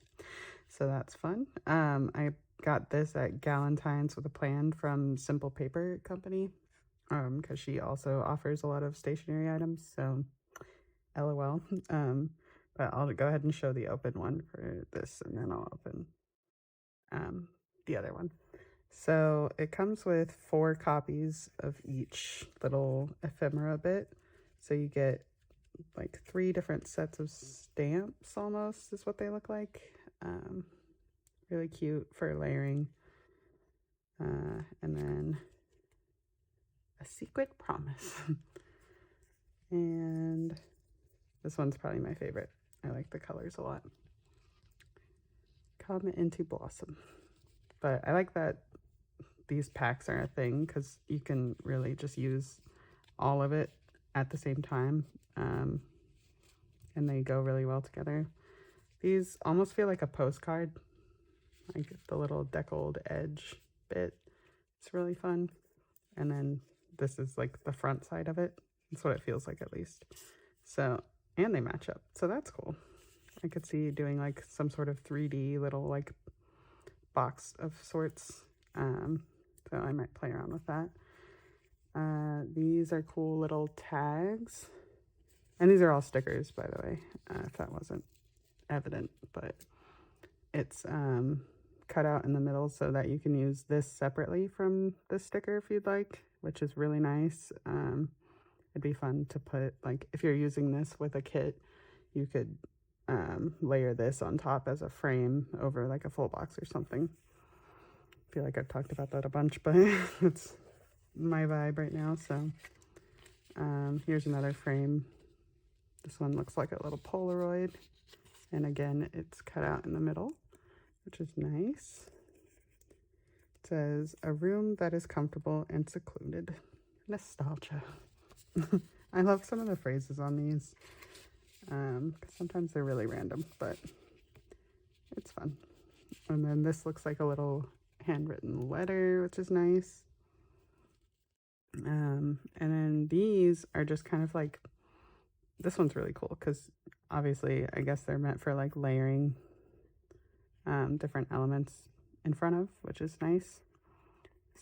So that's fun. I got this at Galentine's with a Plan from Simple Paper Company because she also offers a lot of stationery items. So LOL. But I'll go ahead and show the open one for this, and then I'll open the other one. So it comes with 4 copies of each little ephemera bit. So you get like 3 different sets of stamps almost is what they look like. Really cute for layering. And then a secret promise. And this one's probably my favorite. I like the colors a lot. Come into blossom. But I like that these packs are a thing because you can really just use all of it at the same time. And they go really well together. These almost feel like a postcard. Like the little deckled edge bit. It's really fun. And then this is like the front side of it. That's what it feels like, at least. So, and they match up. So that's cool. I could see doing like some sort of 3D little like box of sorts. So I might play around with that. These are cool little tags. And these are all stickers, by the way, if that wasn't evident. But it's cut out in the middle so that you can use this separately from the sticker if you'd like, which is really nice. It'd be fun to put, like, if you're using this with a kit, you could layer this on top as a frame over like a full box or something. I feel like I've talked about that a bunch, but it's my vibe right now. So here's another frame. This one looks like a little Polaroid, and again it's cut out in the middle, which is nice. It says, a room that is comfortable and secluded. Nostalgia. I love some of the phrases on these, because sometimes they're really random, but it's fun. And then this looks like a little handwritten letter, which is nice. And then these are just kind of like, this one's really cool because obviously I guess they're meant for like layering different elements in front of, which is nice.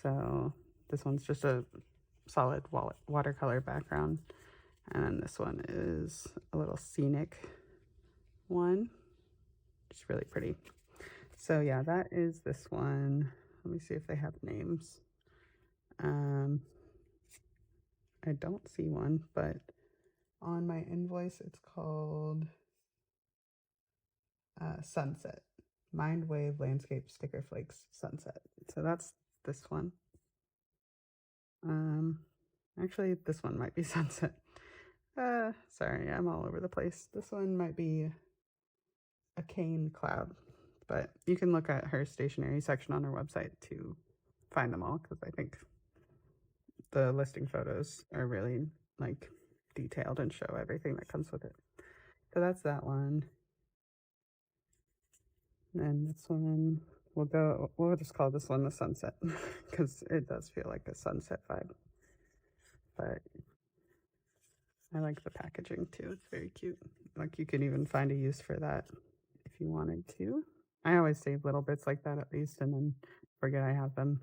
So this one's just a solid watercolor background, and then this one is a little scenic one. It's really pretty. So yeah, that is this one. Let me see if they have names. I don't see one, but on my invoice it's called Sunset. Mind Wave Landscape Sticker Flakes Sunset. So that's this one. Actually, this one might be Sunset. Sorry, I'm all over the place. This one might be a cane cloud, but you can look at her stationery section on her website to find them all, because I think the listing photos are really like detailed and show everything that comes with it. So that's that one. And this one, we'll just call this one the Sunset because it does feel like a sunset vibe. But I like the packaging too. It's very cute. Like you could even find a use for that if you wanted to. I always save little bits like that at least and then forget I have them.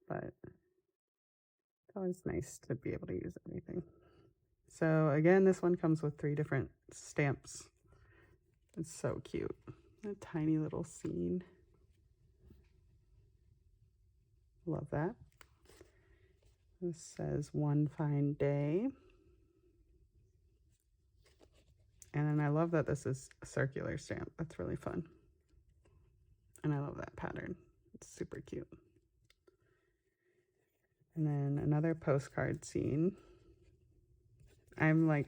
But it's always nice to be able to use anything. So again, this one comes with 3 different stamps. It's so cute. A tiny little scene. Love that. This says one fine day. And then I love that this is a circular stamp. That's really fun. And I love that pattern. It's super cute. And then another postcard scene. I'm like,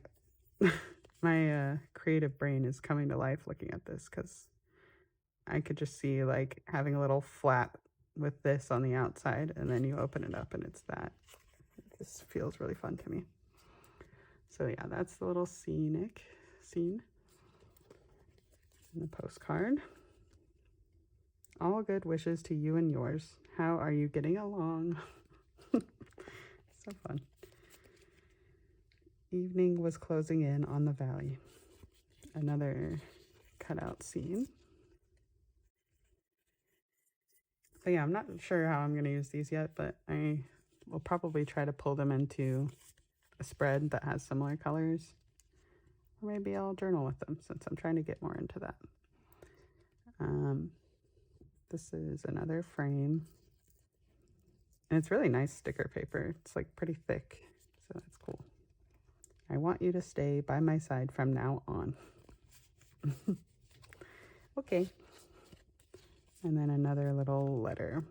my creative brain is coming to life looking at this, because I could just see like having a little flap with this on the outside, and then you open it up and it's that. This feels really fun to me. So yeah, that's the little scene in the postcard. All good wishes to you and yours. How are you getting along? So fun. Evening was closing in on the valley. Another cutout scene. So yeah, I'm not sure how I'm going to use these yet, but I will probably try to pull them into a spread that has similar colors. Or maybe I'll journal with them, since I'm trying to get more into that. This is another frame. And it's really nice sticker paper. It's like pretty thick, so that's cool. I want you to stay by my side from now on. Okay. And then another little letter.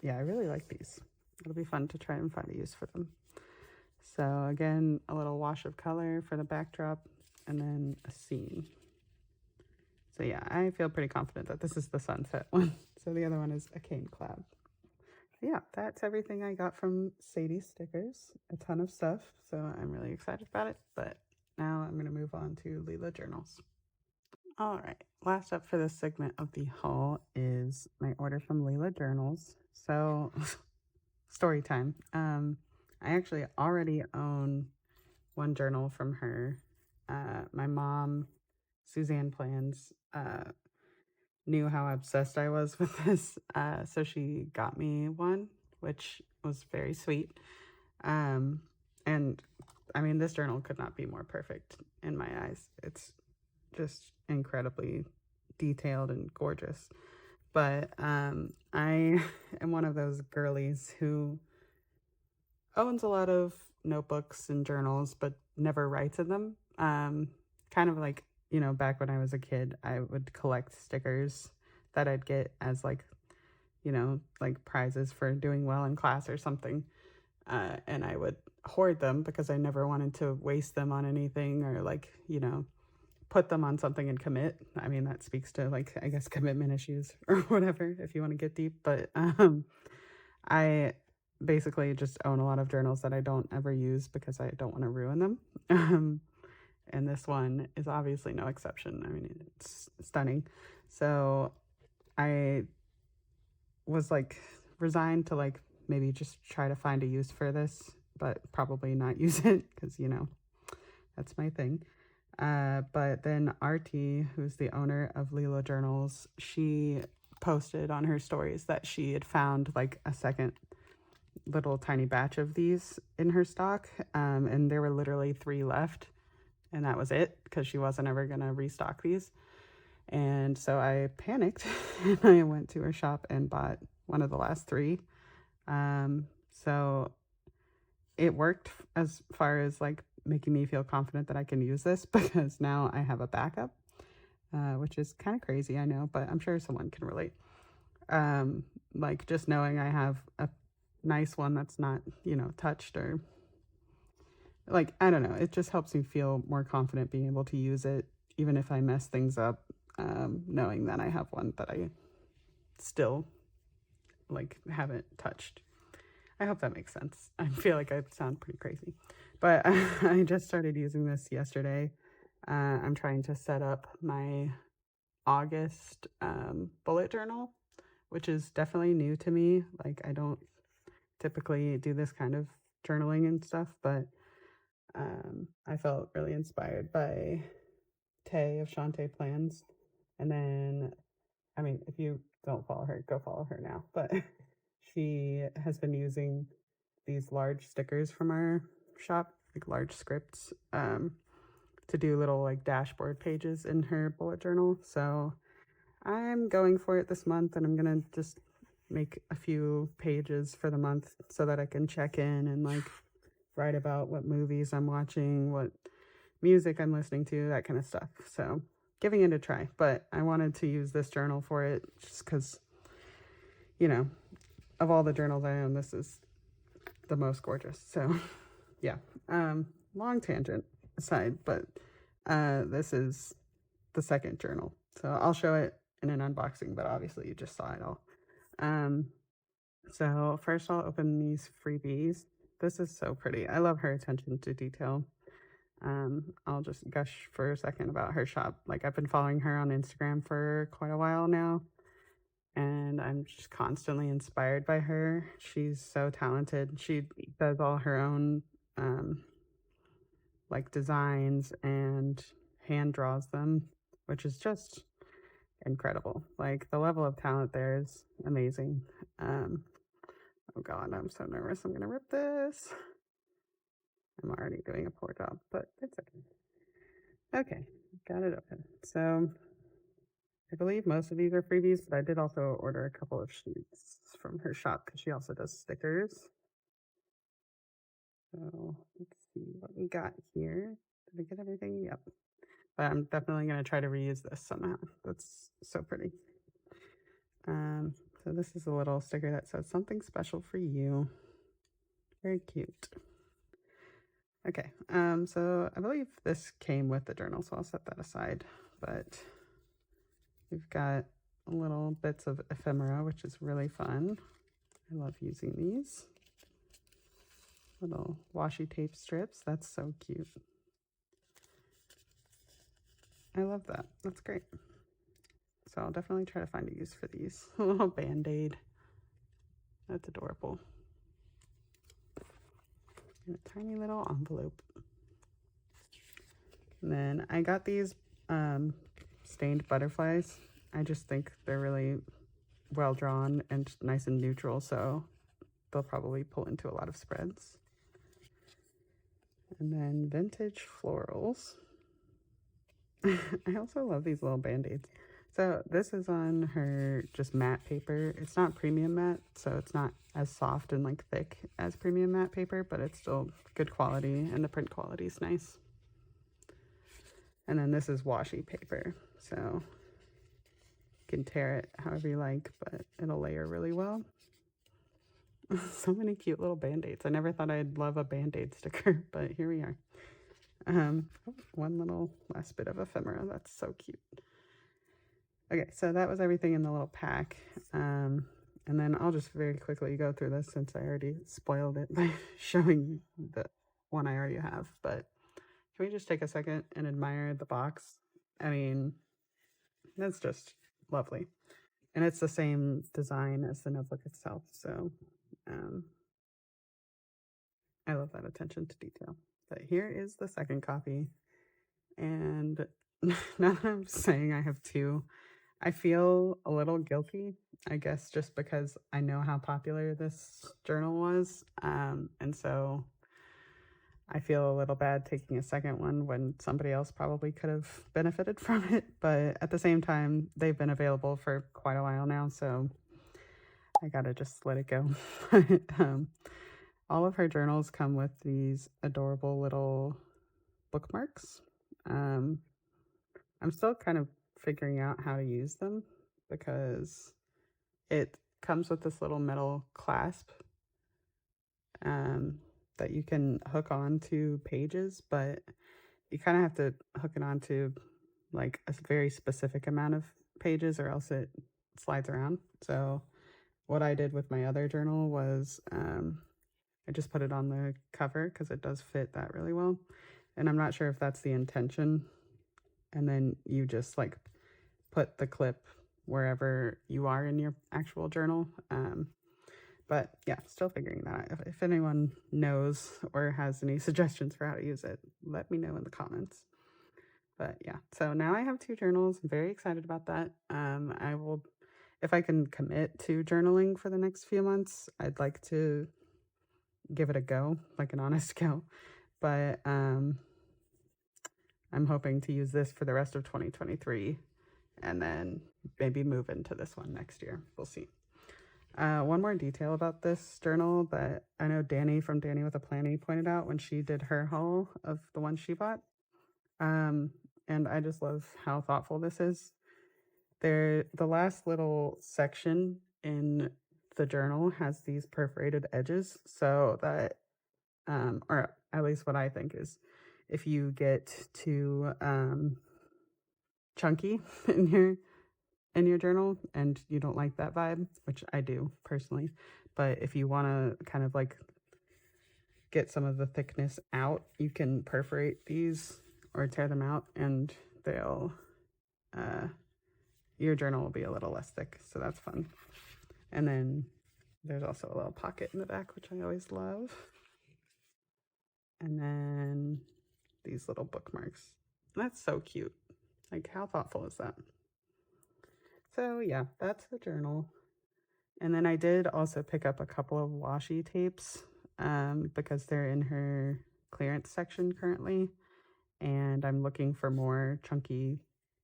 Yeah, I really like these. It'll be fun to try and find a use for them. So again, a little wash of color for the backdrop, and then a scene. So yeah, I feel pretty confident that this is the sunset one. So the other one is a cane cloud. Yeah, that's everything I got from Sadie Stickers. A ton of stuff, so I'm really excited about it. But now I'm going to move on to Leela Journals. All right, last up for this segment of the haul is my order from Leela Journals. So, story time. I actually already own one journal from her. My mom, Suzanne Plans, knew how obsessed I was with this, so she got me one, which was very sweet. Um, and I mean, this journal could not be more perfect in my eyes. It's just incredibly detailed and gorgeous. But I am one of those girlies who owns a lot of notebooks and journals, but never writes in them. Kind of like, back when I was a kid, I would collect stickers that I'd get as like, like prizes for doing well in class or something. And I would hoard them because I never wanted to waste them on anything or like, put them on something and commit. I mean, that speaks to like, I guess, commitment issues or whatever, if you want to get deep. But I basically just own a lot of journals that I don't ever use because I don't want to ruin them. And this one is obviously no exception. I mean, it's stunning. So I was like resigned to like maybe just try to find a use for this, but probably not use it because, that's my thing. But then Artie, who's the owner of Leela Journals, she posted on her stories that she had found like a second little tiny batch of these in her stock, and there were literally 3 left, and that was it because she wasn't ever gonna restock these. And so I panicked and I went to her shop and bought one of the last 3. So it worked as far as like making me feel confident that I can use this because now I have a backup, which is kind of crazy, I know, but I'm sure someone can relate. Like just knowing I have a nice one that's not, touched or like, I don't know. It just helps me feel more confident being able to use it, even if I mess things up, knowing that I have one that I still like haven't touched. I hope that makes sense. I feel like I sound pretty crazy, but I just started using this yesterday. I'm trying to set up my August bullet journal, which is definitely new to me. Like, I don't typically do this kind of journaling and stuff, but I felt really inspired by Tay of Shantae Plans. And then, I mean, if you don't follow her, go follow her now. But she has been using these large stickers from our shop, like large scripts, to do little like dashboard pages in her bullet journal. So I'm going for it this month, and I'm gonna just make a few pages for the month so that I can check in and like write about what movies I'm watching, what music I'm listening to, that kind of stuff. So giving it a try, but I wanted to use this journal for it just because, of all the journals I own, this is the most gorgeous. So yeah, long tangent aside, but this is the second journal. So I'll show it in an unboxing, but obviously you just saw it all. So first I'll open these freebies. This is so pretty. I love her attention to detail. I'll just gush for a second about her shop. Like, I've been following her on Instagram for quite a while now, and I'm just constantly inspired by her. She's so talented. She does all her own like designs and hand draws them, which is just incredible. Like, the level of talent there is amazing. Oh god, I'm so nervous. I'm gonna rip this. I'm already doing a poor job, but it's okay. Okay, got it open. So I believe most of these are freebies, but I did also order a couple of sheets from her shop because she also does stickers. So let's see what we got here. Did I get everything? Yep. But I'm definitely going to try to reuse this somehow. That's so pretty. So this is a little sticker that says something special for you. Very cute. Okay, so I believe this came with the journal, so I'll set that aside. But we've got little bits of ephemera, which is really fun. I love using these. Little washi tape strips. That's so cute. I love that. That's great. So I'll definitely try to find a use for these. A little band-aid. That's adorable. In a tiny little envelope. And then I got these stained butterflies. I just think they're really well drawn and nice and neutral, so they'll probably pull into a lot of spreads. And then vintage florals. I also love these little band-aids. So this is on her just matte paper. It's not premium matte, so it's not as soft and like thick as premium matte paper, but it's still good quality and the print quality is nice. And then this is washi paper, so you can tear it however you like, but it'll layer really well. So many cute little band-aids. I never thought I'd love a band-aid sticker, but here we are. One little last bit of ephemera. That's so cute. Okay, so that was everything in the little pack. And then I'll just very quickly go through this since I already spoiled it by showing the one I already have. But can we just take a second and admire the box? I mean, that's just lovely. And it's the same design as the notebook itself. So I love that attention to detail. But here is the second copy. And now that I'm saying I have two, I feel a little guilty, I guess, just because I know how popular this journal was. And so I feel a little bad taking a second one when somebody else probably could have benefited from it. But at the same time, they've been available for quite a while now, so I gotta just let it go. All of her journals come with these adorable little bookmarks. I'm still kind of figuring out how to use them because it comes with this little metal clasp that you can hook on to pages, but you kind of have to hook it onto like a very specific amount of pages or else it slides around. So what I did with my other journal was I just put it on the cover because it does fit that really well. And I'm not sure if that's the intention. And then you just like put the clip wherever you are in your actual journal. But yeah, still figuring that out. If anyone knows or has any suggestions for how to use it, let me know in the comments. But yeah, so now I have two journals. I'm very excited about that. I will, if I can commit to journaling for the next few months, I'd like to give it a go, like an honest go. But I'm hoping to use this for the rest of 2023 and then maybe move into this one next year. We'll see. One more detail about this journal that I know Danny from Danny with a Planny pointed out when she did her haul of the one she bought. And I just love how thoughtful this is. The last little section in the journal has these perforated edges so that, or at least what I think is, if you get too chunky in your journal and you don't like that vibe, which I do personally, but if you want to kind of like get some of the thickness out, you can perforate these or tear them out and they'll your journal will be a little less thick, so that's fun. And then there's also a little pocket in the back, which I always love. And then these little bookmarks. That's so cute. Like, how thoughtful is that? So yeah, that's the journal. And then I did also pick up a couple of washi tapes because they're in her clearance section currently. And I'm looking for more chunky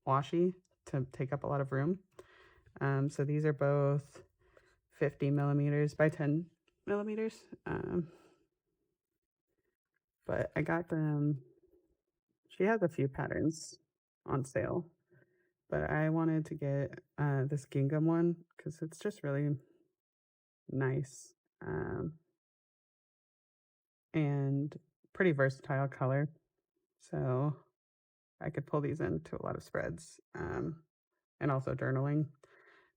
washi to take up a lot of room. So these are both 50 millimeters by 10 millimeters. But I got them. She has a few patterns on sale, but I wanted to get this gingham one because it's just really nice and pretty versatile color. So I could pull these into a lot of spreads and also journaling.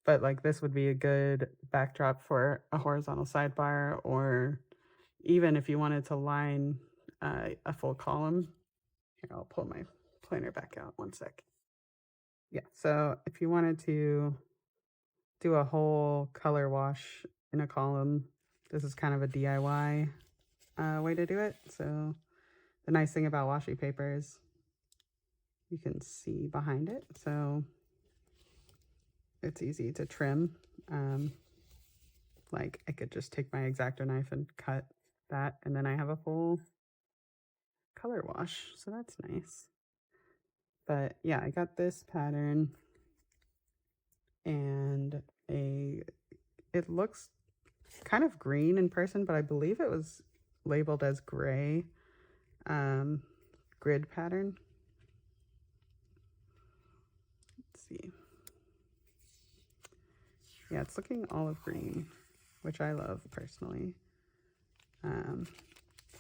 But like this would be a good backdrop for a horizontal sidebar, or even if you wanted to line a full column. Here, I'll pull my planner back out one sec. Yeah, so if you wanted to do a whole color wash in a column, this is kind of a DIY way to do it. So the nice thing about washi paper is you can see behind it, so it's easy to trim. Like I could just take my X-Acto knife and cut that, and then I have a full color wash, so that's nice. But yeah, I got this pattern, and it looks kind of green in person, but I believe it was labeled as gray grid pattern. Let's see. Yeah, it's looking olive green, which I love personally. So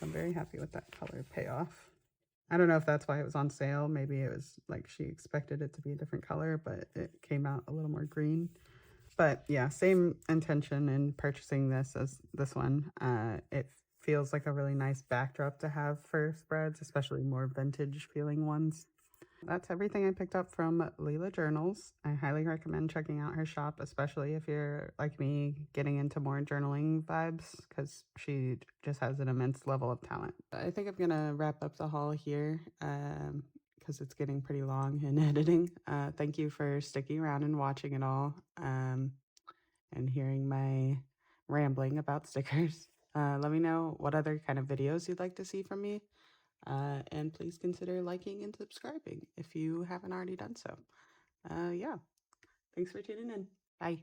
I'm very happy with that color payoff. I don't know if that's why it was on sale. Maybe it was like she expected it to be a different color, but it came out a little more green. But yeah, same intention in purchasing this as this one. It feels like a really nice backdrop to have for spreads, especially more vintage feeling ones. That's everything I picked up from Leela Journals. I highly recommend checking out her shop, especially if you're like me, getting into more journaling vibes, because she just has an immense level of talent. I think I'm gonna wrap up the haul here because it's getting pretty long in editing. Thank you for sticking around and watching it all and hearing my rambling about stickers. Let me know what other kind of videos you'd like to see from me. And please consider liking and subscribing if you haven't already done so. Yeah, thanks for tuning in. Bye.